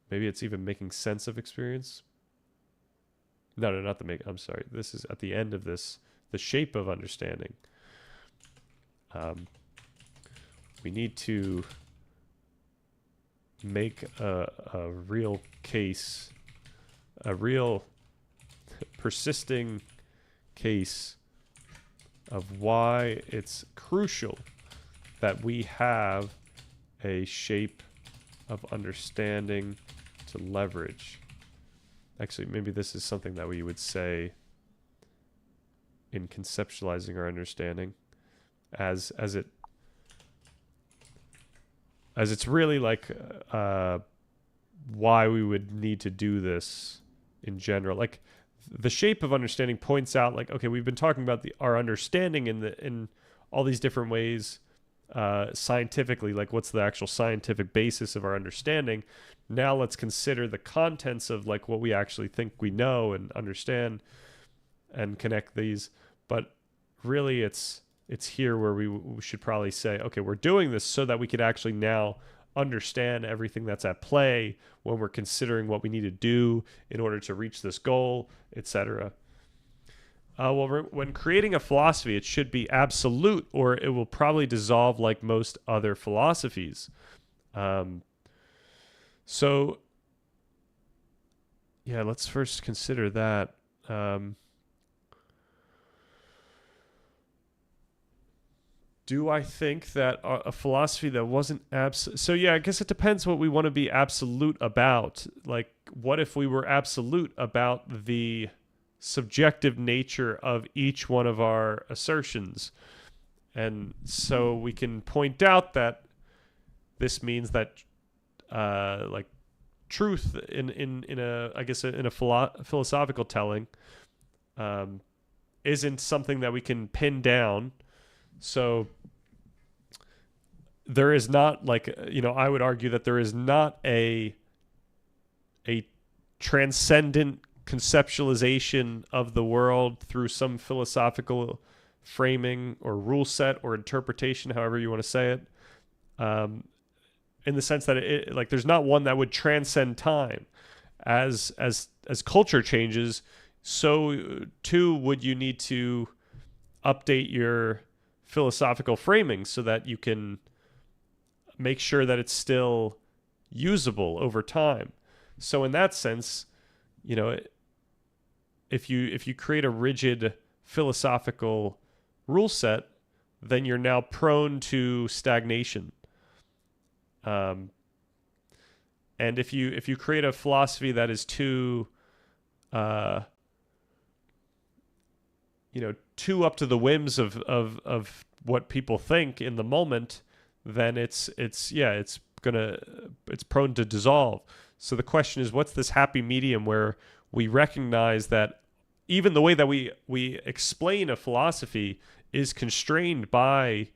Maybe it's even making sense of experience. No, not the make. I'm sorry. This is at the end of this, the shape of understanding. We need to make a real case, a real persisting case of why it's crucial that we have a shape of understanding to leverage. Actually, maybe this is something that we would say in conceptualizing our understanding as it's really like why we would need to do this in general. Like the shape of understanding points out like, okay, we've been talking about our understanding in all these different ways scientifically, like what's the actual scientific basis of our understanding. Now let's consider the contents of like what we actually think we know and understand and connect these. But really it's here where we should probably say, okay, we're doing this so that we could actually now understand everything that's at play when we're considering what we need to do in order to reach this goal, etc. When creating a philosophy, it should be absolute, or it will probably dissolve like most other philosophies. So, yeah, let's first consider that. Do I think that a philosophy that wasn't so yeah, I guess it depends what we want to be absolute about. Like, what if we were absolute about the subjective nature of each one of our assertions? And so we can point out that this means that like truth in a, I guess, in a philosophical telling isn't something that we can pin down. So there is not, like, I would argue that there is not a transcendent conceptualization of the world through some philosophical framing or rule set or interpretation, however you want to say it, in the sense that it, like, there's not one that would transcend time. As culture changes, so too would you need to update your philosophical framing so that you can make sure that it's still usable over time. So in that sense, if you create a rigid philosophical rule set, then you're now prone to stagnation. And if you create a philosophy that is too too up to the whims of what people think in the moment, then it's prone to dissolve. So the question is, what's this happy medium where we recognize that even the way that we explain a philosophy is constrained by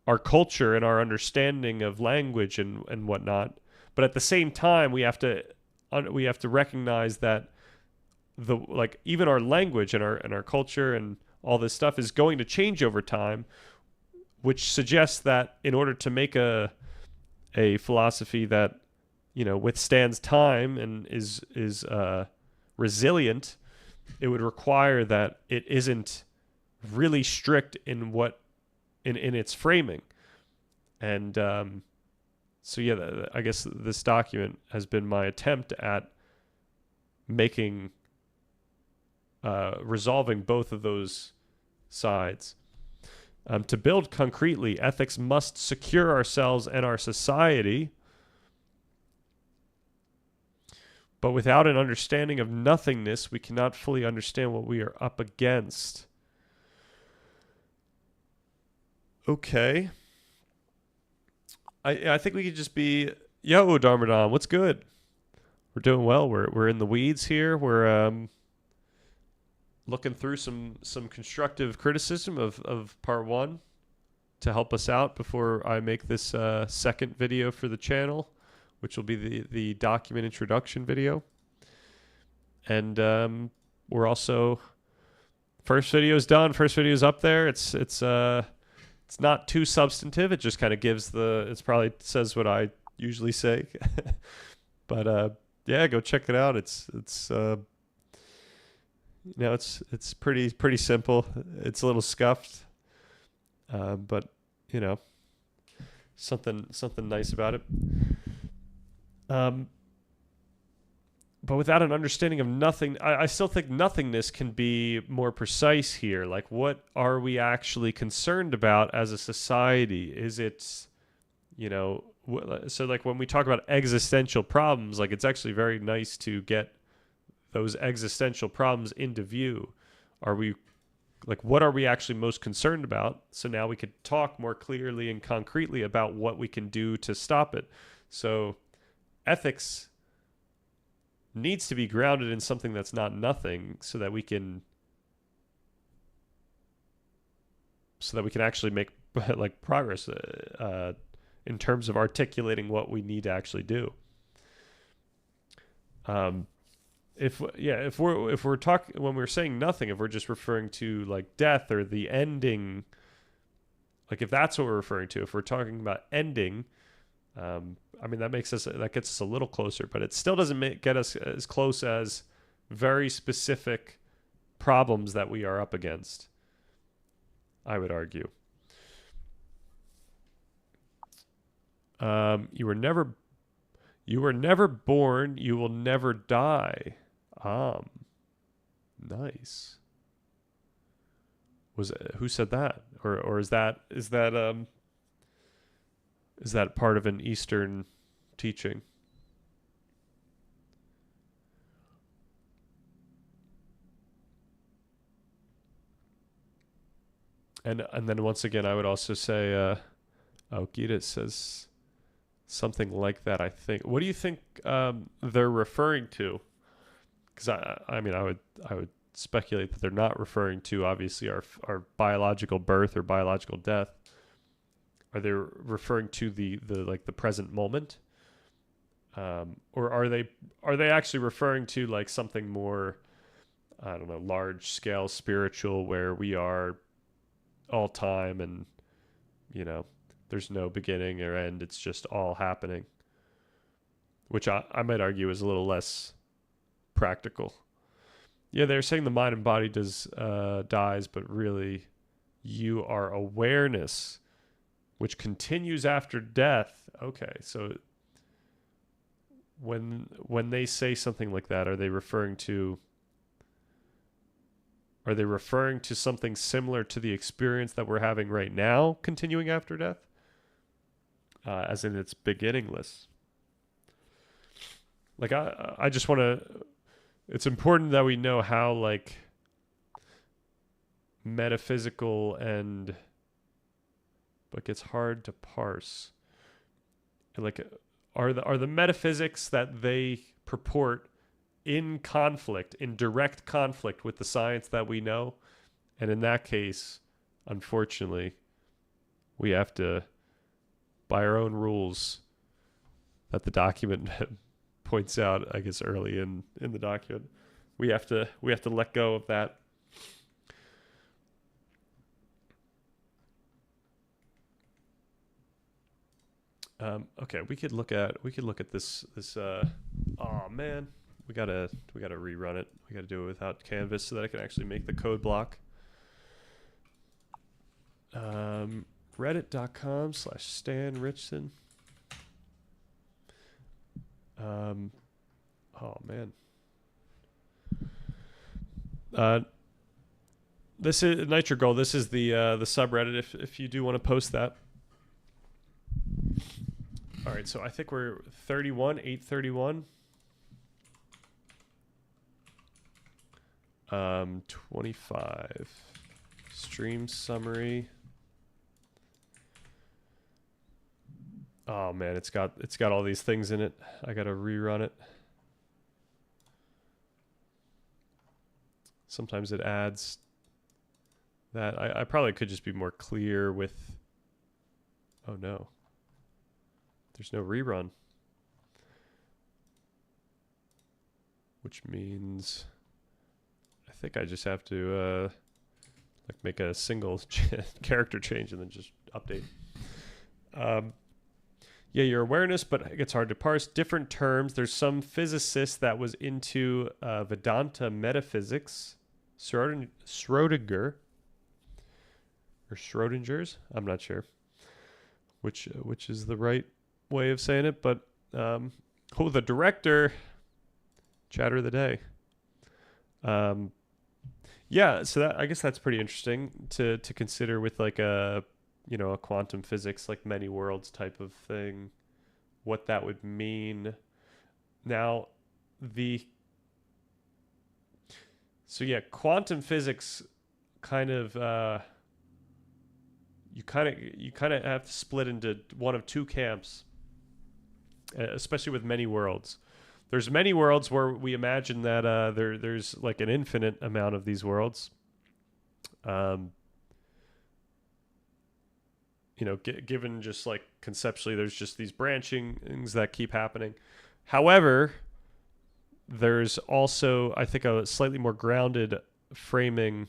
our culture and our understanding of language and whatnot, but at the same time we have to recognize that even our language and our culture and all this stuff is going to change over time, which suggests that in order to make a philosophy that withstands time and is resilient, it would require that it isn't really strict in its framing. And so yeah, I guess this document has been my attempt at making resolving both of those sides. To build concretely, ethics must secure ourselves and our society, but without an understanding of nothingness, we cannot fully understand what we are up against. Okay. I think we could just be, yo, Darmadon, what's good? We're doing well. We're in the weeds here. We're looking through some constructive criticism of part one to help us out before I make this second video for the channel, which will be the document introduction video. And we're also, first video's done. First video's up there. It's not too substantive. It just kind of gives it's probably says what I usually say. But yeah, go check it out. It's pretty simple. It's a little scuffed, but something nice about it. But without an understanding of nothing, I still think nothingness can be more precise here. Like, what are we actually concerned about as a society? Is it, so like when we talk about existential problems, like, it's actually very nice to get those existential problems into view. Are we, like, what are we actually most concerned about? So now we could talk more clearly and concretely about what we can do to stop it. So ethics needs to be grounded in something that's not nothing, so that we can actually make like progress in terms of articulating what we need to actually do. If we're talking, when we're saying nothing, if we're just referring to like death or the ending, like if that's what we're referring to, if we're talking about ending, I mean, that gets us a little closer, but it still doesn't get us as close as very specific problems that we are up against, I would argue. You were never born, you will never die. Nice. Was who said that, or is that part of an Eastern teaching? And then once again, I would also say, Gita says something like that. I think. What do you think they're referring to? Because I mean, I would speculate that they're not referring to obviously our biological birth or biological death. Are they referring to the present moment, or are they actually referring to like something more, I don't know, large scale spiritual, where we are all time and there's no beginning or end, it's just all happening, which I might argue is a little less practical. Yeah, they're saying the mind and body dies, but really you are awareness which continues after death. Okay, so when they say something like that, are they referring to something similar to the experience that we're having right now continuing after death? As in it's beginningless. Like I just want to, it's important that we know how like metaphysical and, but gets hard to parse. And like, are the metaphysics that they purport in direct conflict with the science that we know? And in that case, unfortunately, we have to, by our own rules that the document points out, I guess early in the document, we have to let go of that. Okay, we could look at this. Oh man, we gotta rerun it. We gotta do it without Canvas so that I can actually make the code block. Reddit.com/Stan Richson. Oh man. This is Nitro Gold. This is the subreddit. If you do want to post that. All right, so I think we're 831. 25. Stream summary. Oh man, it's got all these things in it. I gotta rerun it. Sometimes it adds that. I probably could just be more clear with. Oh no. There's no rerun. Which means I think I just have to like make a single character change and then just update. Yeah, your awareness, but it gets hard to parse. Different terms. There's some physicist that was into Vedanta metaphysics. Schrodinger. Or Schrodinger's. I'm not sure which is the right way of saying it, but the director, chatter of the day. Yeah, so I guess that's pretty interesting to consider with like a quantum physics, like many worlds type of thing, what that would mean. Now, quantum physics kind of you kind of have to split into one of two camps, especially with many worlds. There's many worlds where we imagine that there's like an infinite amount of these worlds. Given just like conceptually, there's just these branchings that keep happening. However, there's also, I think, a slightly more grounded framing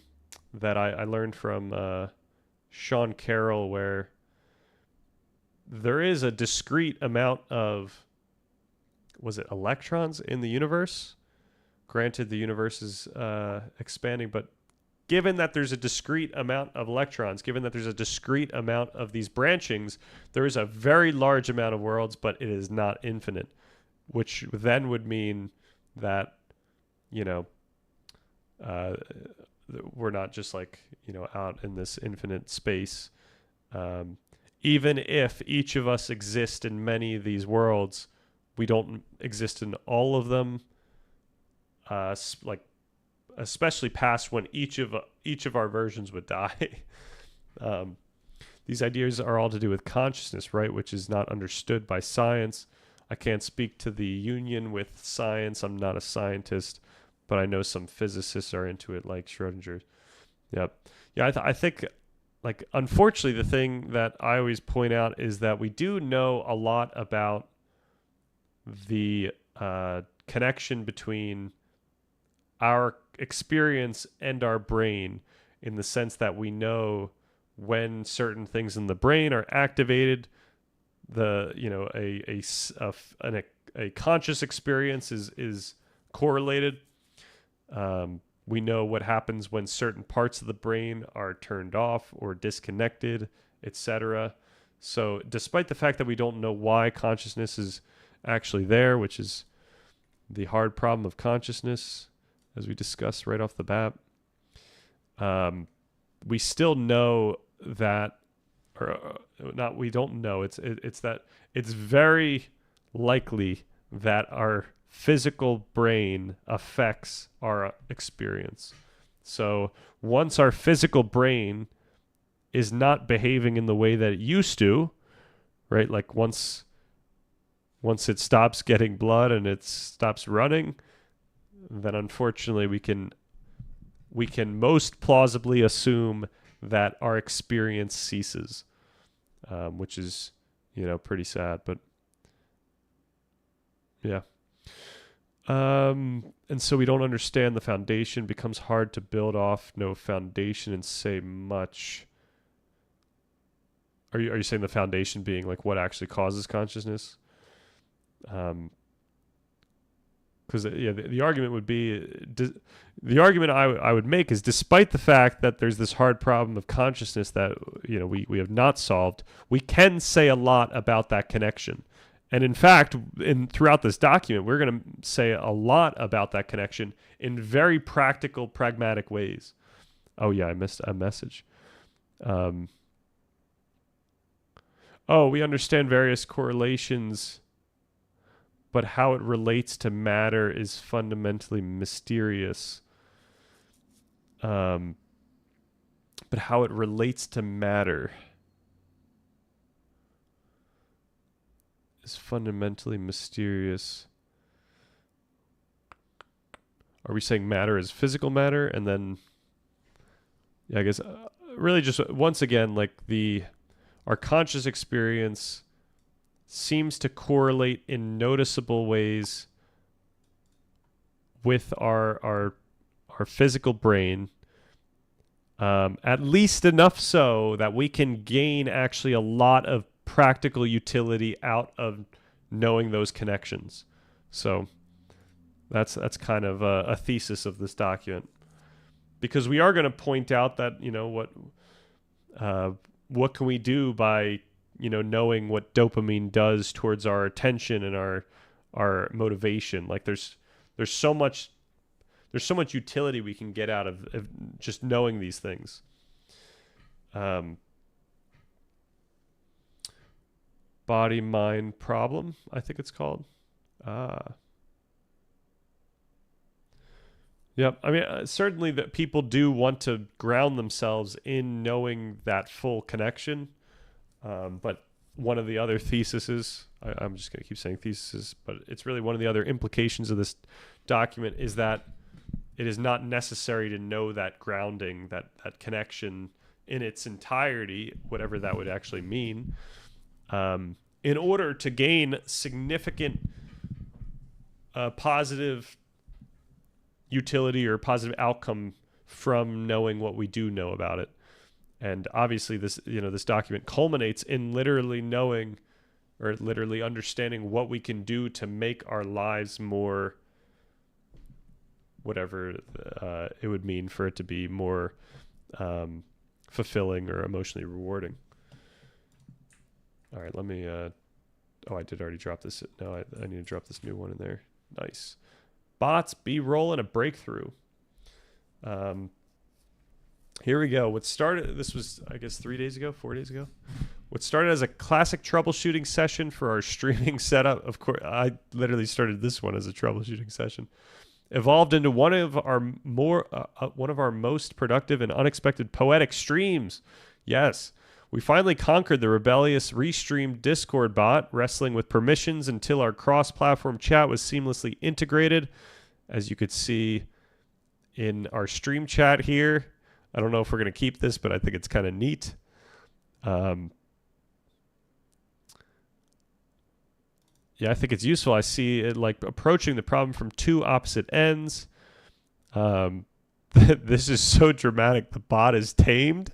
that I learned from Sean Carroll, where there is a discrete amount of, was it electrons in the universe? Granted, the universe is expanding, but given that there's a discrete amount of electrons, given that there's a discrete amount of these branchings, there is a very large amount of worlds, but it is not infinite, which then would mean that, we're not just like, out in this infinite space. Even if each of us exist in many of these worlds, we don't exist in all of them. Like especially past when each of our versions would die. These ideas are all to do with consciousness, right? Which is not understood by science. I can't speak to the union with science. I'm not a scientist, but I know some physicists are into it, like Schrodinger. Yep. Yeah, I think, like, unfortunately, the thing that I always point out is that we do know a lot about the connection between our experience and our brain, in the sense that we know when certain things in the brain are activated, a conscious experience is correlated. We know what happens when certain parts of the brain are turned off or disconnected, etc. So despite the fact that we don't know why consciousness is actually there, which is the hard problem of consciousness, as we discussed right off the bat, we still know that, or not, we don't know, it's that it's very likely that our physical brain affects our experience. So once our physical brain is not behaving in the way that it used to, right? Like once it stops getting blood and it stops running, then unfortunately we can most plausibly assume that our experience ceases, which is, pretty sad, but yeah. And so we don't understand the foundation, becomes hard to build off no foundation and say much. Are you saying the foundation being like what actually causes consciousness? Because the argument would be, the argument I would make is, despite the fact that there's this hard problem of consciousness that we have not solved, we can say a lot about that connection. And in fact, throughout this document, we're going to say a lot about that connection in very practical, pragmatic ways. Oh yeah, I missed a message. We understand various correlations, but how it relates to matter is fundamentally mysterious. But how it relates to matter is fundamentally mysterious. Are we saying matter is physical matter? And then, I guess, really just once again, like our conscious experience seems to correlate in noticeable ways with our physical brain, at least enough so that we can gain actually a lot of practical utility out of knowing those connections. So that's kind of a thesis of this document, because we are going to point out that what can we do by knowing what dopamine does towards our attention and our motivation. Like there's so much utility we can get out of just knowing these things. Body mind problem, I think it's called. Yep. I mean, certainly that people do want to ground themselves in knowing that full connection. But one of the other theses, I'm just going to keep saying theses, but it's really one of the other implications of this document is that it is not necessary to know that grounding, that connection in its entirety, whatever that would actually mean, in order to gain significant positive utility or positive outcome from knowing what we do know about it. And obviously this document culminates in literally knowing, or literally understanding what we can do to make our lives more, whatever it would mean for it to be more fulfilling or emotionally rewarding. All right, let me, I did already drop this. No, I need to drop this new one in there. Nice. Bots, B-roll, and a breakthrough. Here we go. What started, this was, I guess, 4 days ago. What started as a classic troubleshooting session for our streaming setup, of course, I literally started this one as a troubleshooting session, evolved into one of our most productive and unexpected poetic streams. Yes, we finally conquered the rebellious Restream Discord bot, wrestling with permissions until our cross-platform chat was seamlessly integrated. As you could see in our stream chat here, I don't know if we're going to keep this, but I think it's kind of neat. Yeah, I think it's useful. I see it like approaching the problem from two opposite ends. This is so dramatic. The bot is tamed.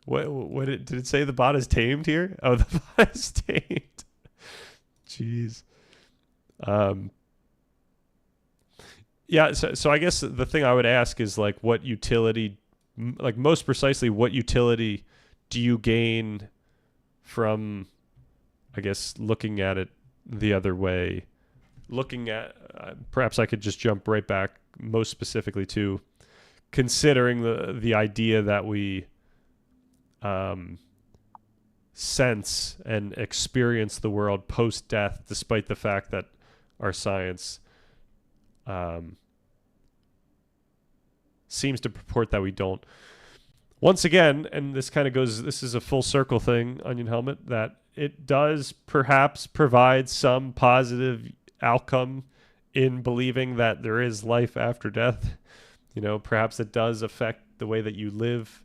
What did it say? The bot is tamed here? Oh, the bot is tamed. Jeez. Yeah, so I guess the thing I would ask is like what utility, like most precisely, what utility do you gain from, I guess, looking at it the other way? Looking at, perhaps I could just jump right back most specifically to considering the idea that we sense and experience the world post-death, despite the fact that our science seems to purport that we don't. Once again, and this kind of goes, this is a full circle thing, Onion Helmet, that it does perhaps provide some positive outcome in believing that there is life after death. You know, perhaps it does affect the way that you live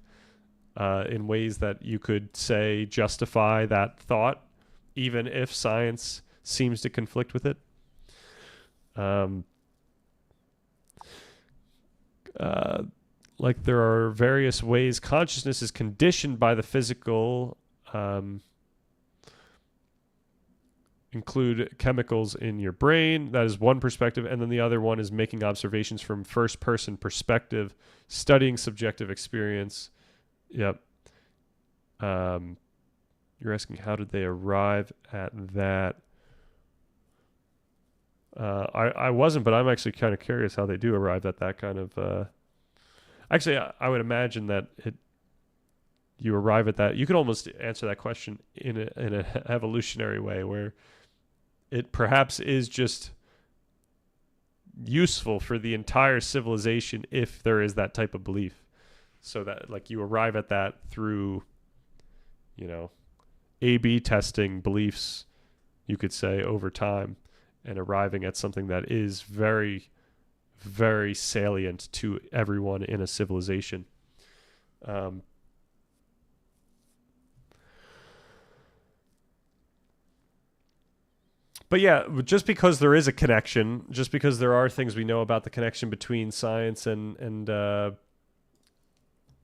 in ways that you could say justify that thought, even if science seems to conflict with it. Like there are various ways consciousness is conditioned by the physical, include chemicals in your brain. That is one perspective. And then the other one is making observations from first person perspective, studying subjective experience. Yep. You're asking how did they arrive at that? I wasn't, but I'm actually kind of curious how they do arrive at that kind of. Actually, I would imagine that you arrive at that. You could almost answer that question in an evolutionary way, where it perhaps is just useful for the entire civilization if there is that type of belief. So that like you arrive at that through, you know, A/B testing beliefs, you could say, over time, and arriving at something that is very, very salient to everyone in a civilization. But yeah, just because there is a connection, just because there are things we know about the connection between science and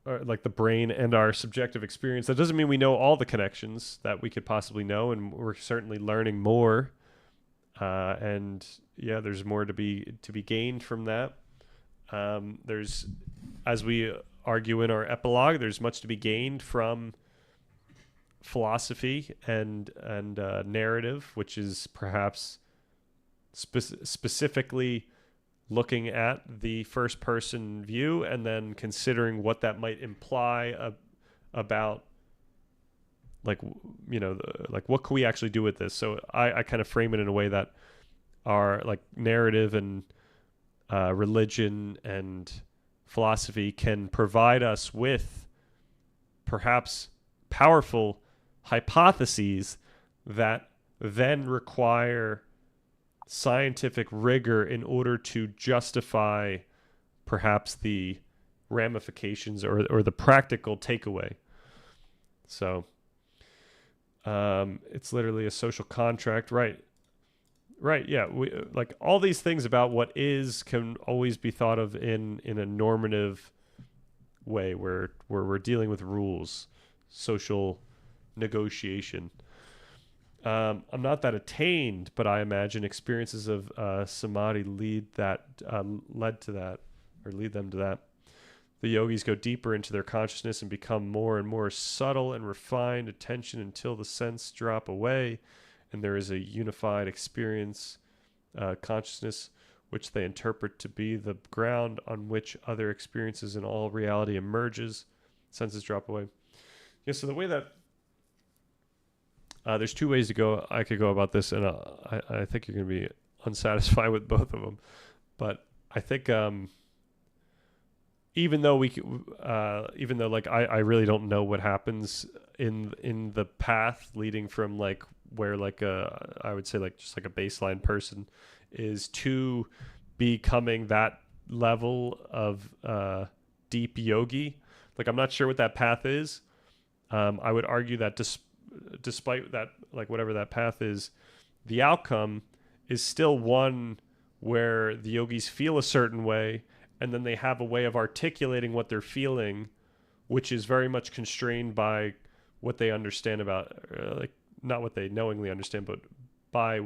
like the brain and our subjective experience, that doesn't mean we know all the connections that we could possibly know, and we're certainly learning more. And yeah, there's more to be gained from that. There's, as we argue in our epilogue, there's much to be gained from philosophy and narrative, which is perhaps specifically looking at the first person view and then considering what that might imply about, like, you know, like what can we actually do with this? So I kind of frame it in a way that our like narrative and religion and philosophy can provide us with perhaps powerful hypotheses that then require scientific rigor in order to justify perhaps the ramifications or the practical takeaway. So it's literally a social contract, right? Right, yeah. We like all these things about what is can always be thought of in a normative way where we're dealing with rules, social negotiation. I'm not that attained, but I imagine experiences of samadhi lead them to that. The yogis go deeper into their consciousness and become more and more subtle and refined attention until the sense drop away, and there is a unified experience, consciousness, which they interpret to be the ground on which other experiences in all reality emerges. senses drop away. Yeah. So the way that there's two ways I could go about this, and I think you're going to be unsatisfied with both of them. But I think even though like I really don't know what happens in the path leading from like where like I would say like just like a baseline person is to becoming that level of deep yogi. Like I'm not sure what that path is. I would argue that despite that, like whatever that path is, the outcome is still one where the yogis feel a certain way and then they have a way of articulating what they're feeling, which is very much constrained by what they understand about, like not what they knowingly understand, but by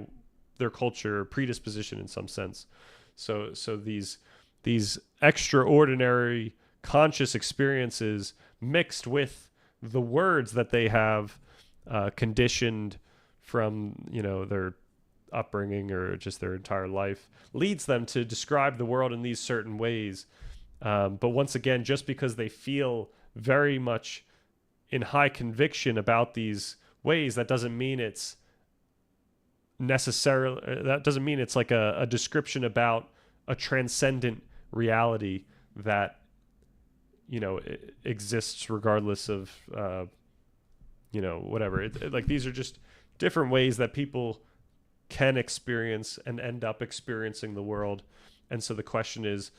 their culture or predisposition in some sense. So these extraordinary conscious experiences mixed with the words that they have conditioned from, you know, their upbringing or just their entire life leads them to describe the world in these certain ways. But once again, just because they feel very much in high conviction about these ways, that doesn't mean it's necessarily, that doesn't mean it's like a description about a transcendent reality that, you know, exists regardless of, you know, whatever. Like these are just different ways that people can experience and end up experiencing the world. And so the question is,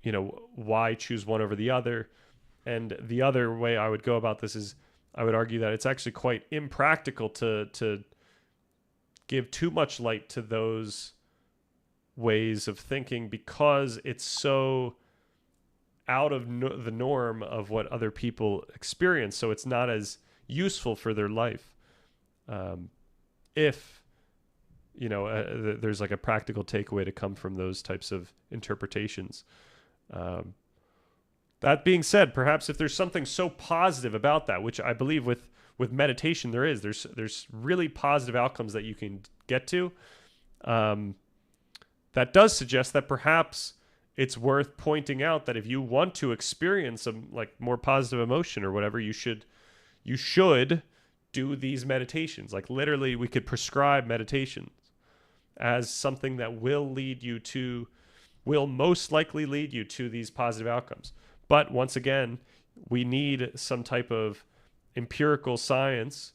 you know, why choose one over the other? And the other way I would go about this is I would argue that it's actually quite impractical to give too much light to those ways of thinking because it's so out of the norm of what other people experience. So it's not as useful for their life. If, you know, there's like a practical takeaway to come from those types of interpretations. That being said, perhaps if there's something so positive about that, which I believe with meditation there is, there's really positive outcomes that you can get to. That does suggest that perhaps it's worth pointing out that if you want to experience some like more positive emotion or whatever, you should do these meditations. Like literally, we could prescribe meditations as something that will most likely lead you to these positive outcomes. But once again, we need some type of empirical science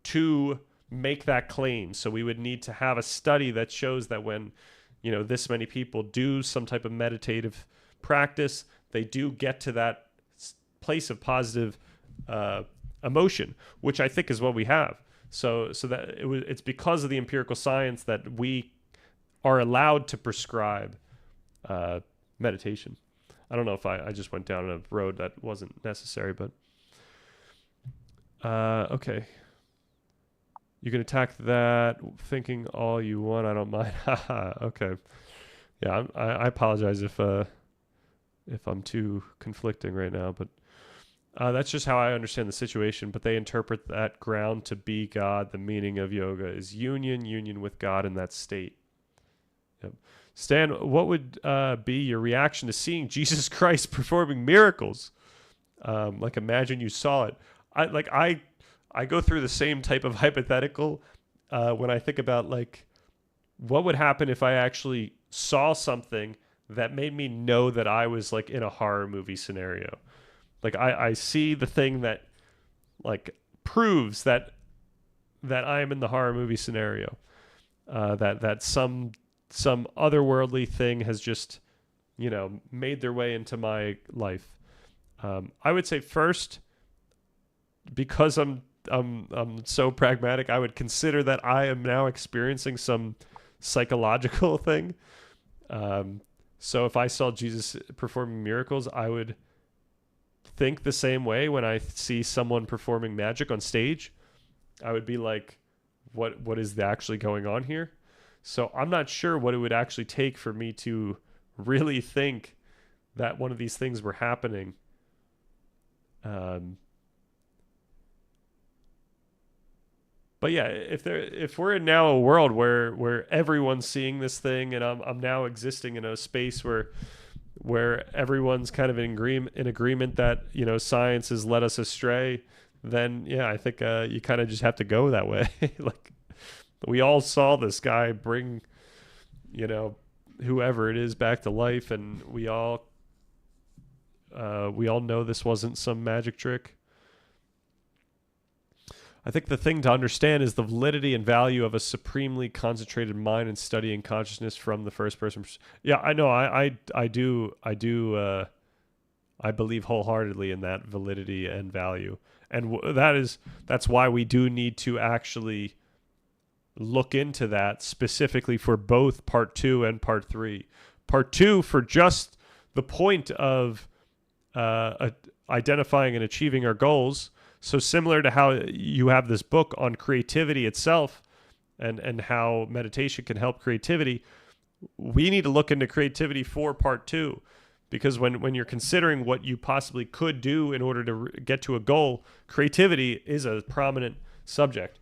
to make that claim. So we would need to have a study that shows that when, you know, this many people do some type of meditative practice, they do get to that place of positive emotion, which I think is what we have. So that it's because of the empirical science that we are allowed to prescribe meditation. I don't know if I just went down a road that wasn't necessary, but okay. You can attack that thinking all you want. I don't mind. Okay. Yeah, I apologize if I'm too conflicting right now, but that's just how I understand the situation. But they interpret that ground to be God. The meaning of yoga is union with God in that state. Yep. Stan, what would be your reaction to seeing Jesus Christ performing miracles? Like imagine you saw it. I go through the same type of hypothetical when I think about like what would happen if I actually saw something that made me know that I was like in a horror movie scenario. Like I see the thing that like proves that I am in the horror movie scenario. That some otherworldly thing has just, you know, made their way into my life. I would say first, because I'm so pragmatic, I would consider that I am now experiencing some psychological thing. So if I saw Jesus performing miracles, I would think the same way when I see someone performing magic on stage. I would be like, what is actually going on here? So I'm not sure what it would actually take for me to really think that one of these things were happening. But yeah, if we're in now a world where everyone's seeing this thing, and I'm now existing in a space where where everyone's kind of in agreement that, you know, science has led us astray, then yeah, I think you kind of just have to go that way. Like, we all saw this guy bring, you know, whoever it is back to life, and we all know this wasn't some magic trick. I think the thing to understand is the validity and value of a supremely concentrated mind and studying consciousness from the first person. Yeah, I know. I do. I believe wholeheartedly in that validity and value, and that's why we do need to actually look into that specifically for both part 2 and part 3. Part 2 for just the point of identifying and achieving our goals. So similar to how you have this book on creativity itself and how meditation can help creativity, we need to look into creativity for part 2, because when you're considering what you possibly could do in order to get to a goal, creativity is a prominent subject.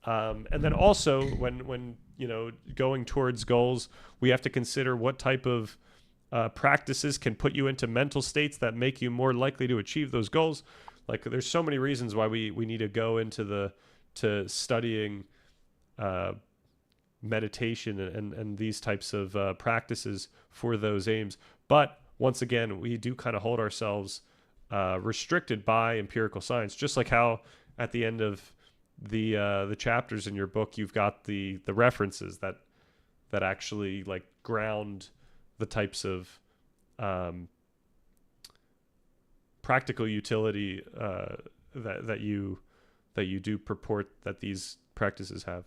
And then also when you know, going towards goals, we have to consider what type of practices can put you into mental states that make you more likely to achieve those goals. Like, there's so many reasons why we need to go into studying meditation and these types of practices for those aims. But once again, we do kind of hold ourselves restricted by empirical science, just like how at the end of the chapters in your book, you've got the references that actually like ground the types of practical utility that you do purport that these practices have.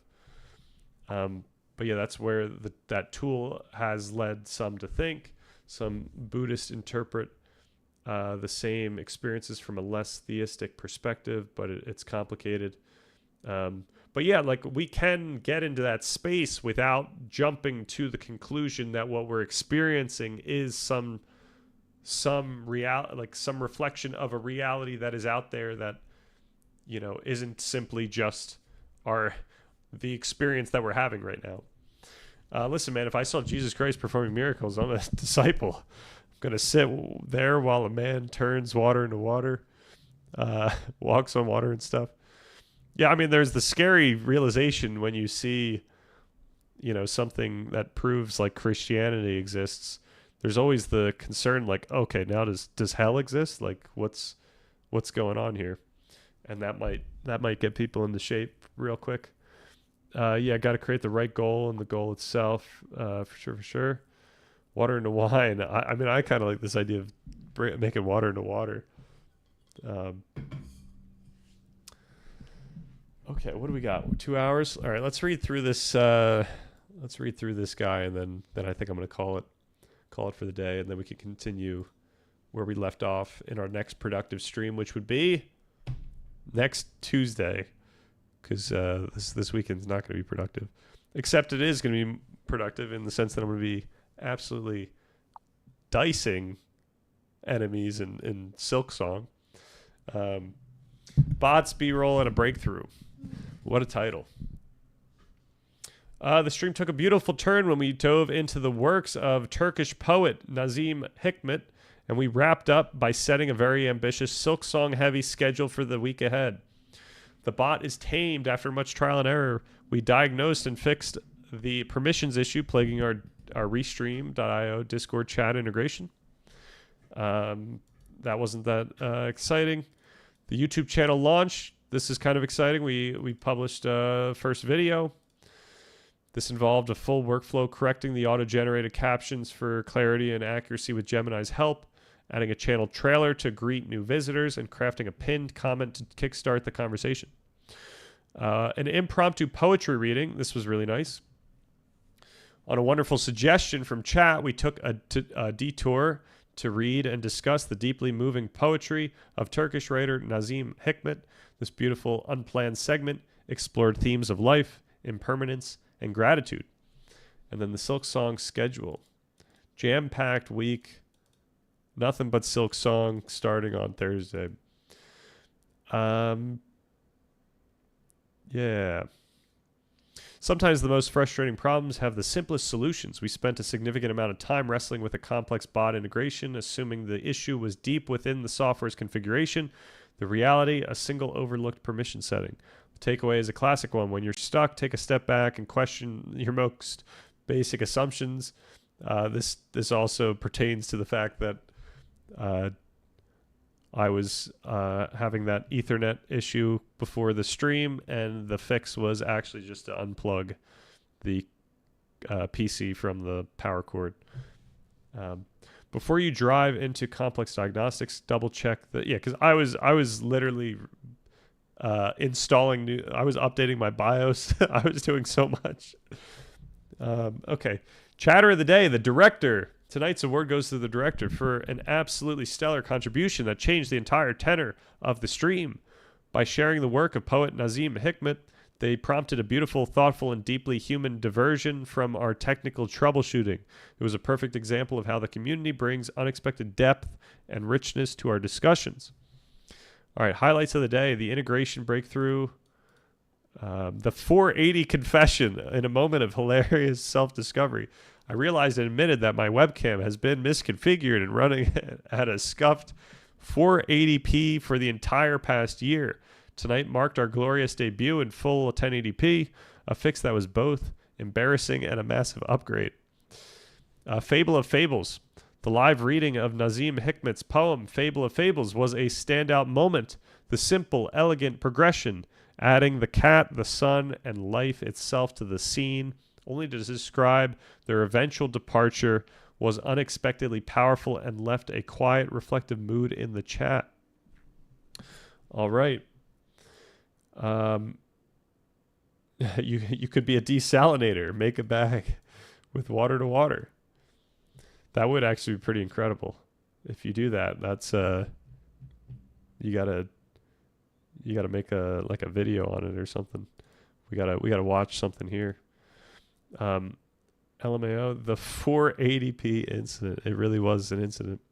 But yeah, that's where that tool has led some to think. Some Buddhists interpret the same experiences from a less theistic perspective, but it's complicated. But yeah, like, we can get into that space without jumping to the conclusion that what we're experiencing is some reflection of a reality that is out there that, you know, isn't simply just the experience that we're having right now. Listen, man, if I saw Jesus Christ performing miracles, I'm a disciple. I'm going to sit there while a man turns water into water, walks on water and stuff. Yeah, I mean, there's the scary realization when you see, you know, something that proves like Christianity exists. There's always the concern, like, okay, now does hell exist? Like, what's going on here? And that might get people into shape real quick. Yeah, got to create the right goal and the goal itself, for sure. Water into wine. I mean, I kind of like this idea of making water into water. Okay, what do we got? 2 hours. All right, let's read through this. Let's read through this guy, and then I think I'm going to call it for the day, and then we can continue where we left off in our next productive stream, which would be next Tuesday, because this weekend's not going to be productive, except it is going to be productive in the sense that I'm going to be absolutely dicing enemies in Silksong. Bots, B-roll, and a breakthrough. What a title. The stream took a beautiful turn when we dove into the works of Turkish poet Nazim Hikmet, and we wrapped up by setting a very ambitious Silksong-heavy schedule for the week ahead. The bot is tamed after much trial and error. We diagnosed and fixed the permissions issue plaguing our Restream.io Discord chat integration. That wasn't that exciting. The YouTube channel launched. This is kind of exciting. We published first video. This involved a full workflow correcting the auto-generated captions for clarity and accuracy with Gemini's help, adding a channel trailer to greet new visitors, and crafting a pinned comment to kickstart the conversation. An impromptu poetry reading. This was really nice. On a wonderful suggestion from chat, we took a detour to read and discuss the deeply moving poetry of Turkish writer Nazim Hikmet. This beautiful, unplanned segment explored themes of life, impermanence, and gratitude. And then the Silksong schedule. Jam-packed week. Nothing but Silksong starting on Thursday. Yeah. Sometimes the most frustrating problems have the simplest solutions. We spent a significant amount of time wrestling with a complex bot integration, assuming the issue was deep within the software's configuration. The reality, a single overlooked permission setting. The takeaway is a classic one. When you're stuck, take a step back and question your most basic assumptions. This also pertains to the fact that I was having that Ethernet issue before the stream, and the fix was actually just to unplug the PC from the power cord. Before you drive into complex diagnostics, double check that. Yeah, because I was literally installing new. I was updating my BIOS. I was doing so much. Okay, chatter of the day: the director. Tonight's award goes to the director for an absolutely stellar contribution that changed the entire tenor of the stream. By sharing the work of poet Nazim Hikmet, they prompted a beautiful, thoughtful, and deeply human diversion from our technical troubleshooting. It was a perfect example of how the community brings unexpected depth and richness to our discussions. All right, highlights of the day: the integration breakthrough, the 480 confession in a moment of hilarious self-discovery. I realized and admitted that my webcam has been misconfigured and running at a scuffed 480p for the entire past year. Tonight marked our glorious debut in full 1080p, a fix that was both embarrassing and a massive upgrade. Fable of Fables. The live reading of Nazim Hikmet's poem, Fable of Fables, was a standout moment. The simple, elegant progression, adding the cat, the sun, and life itself to the scene, only to describe their eventual departure, was unexpectedly powerful and left a quiet, reflective mood in the chat. All right. You could be a desalinator. Make a bag with water to water. That would actually be pretty incredible. If you do that, that's you gotta make a video on it or something. We gotta watch something here. LMAO, the 480p incident. It really was an incident.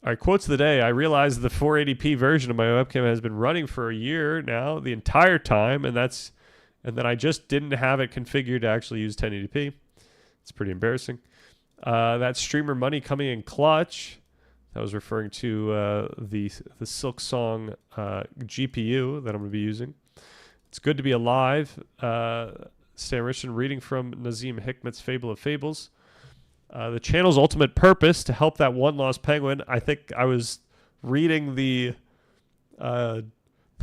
All right, quotes of the day. I realized the 480p version of my webcam has been running for a year now, the entire time, and then I just didn't have it configured to actually use 1080p. It's pretty embarrassing. That streamer money coming in clutch. That was referring to the Silksong GPU that I'm going to be using. It's good to be alive. Stan Richardson reading from Nazim Hikmet's Fable of Fables. The channel's ultimate purpose to help that one lost penguin. I think I was reading the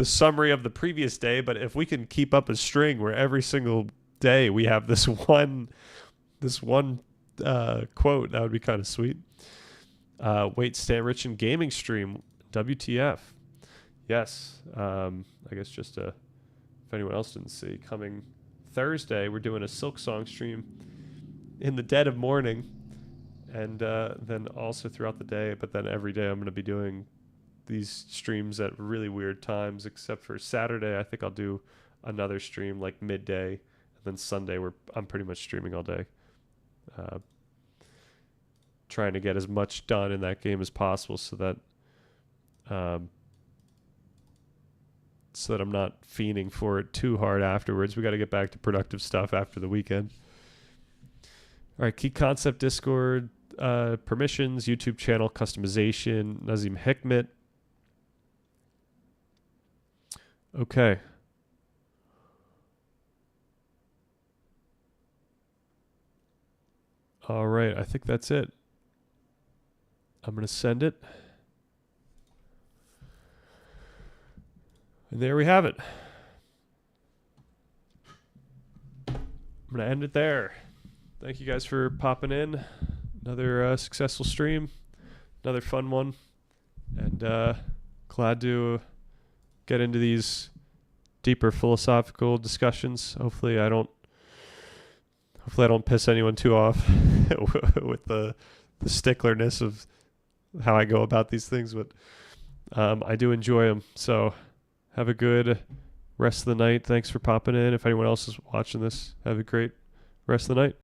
summary of the previous day, but if we can keep up a string where every single day we have this one quote, that would be kind of sweet. Wait, Stan Richardson gaming stream, WTF? Yes, I guess just if anyone else didn't see, coming Thursday, we're doing a Silksong stream in the dead of morning, and then also throughout the day. But then every day I'm going to be doing these streams at really weird times, except for Saturday. I think I'll do another stream like midday, and then Sunday I'm pretty much streaming all day, trying to get as much done in that game as possible, so that I'm not fiending for it too hard afterwards. We got to get back to productive stuff after the weekend. All right, key concept, Discord, permissions, YouTube channel customization, Nazim Hikmet. Okay. All right, I think that's it. I'm going to send it. And there we have it. I'm going to end it there. Thank you guys for popping in. Another successful stream. Another fun one. And glad to get into these deeper philosophical discussions. Hopefully I don't piss anyone too off with the sticklerness of how I go about these things. But I do enjoy them. So have a good rest of the night. Thanks for popping in. If anyone else is watching this, have a great rest of the night.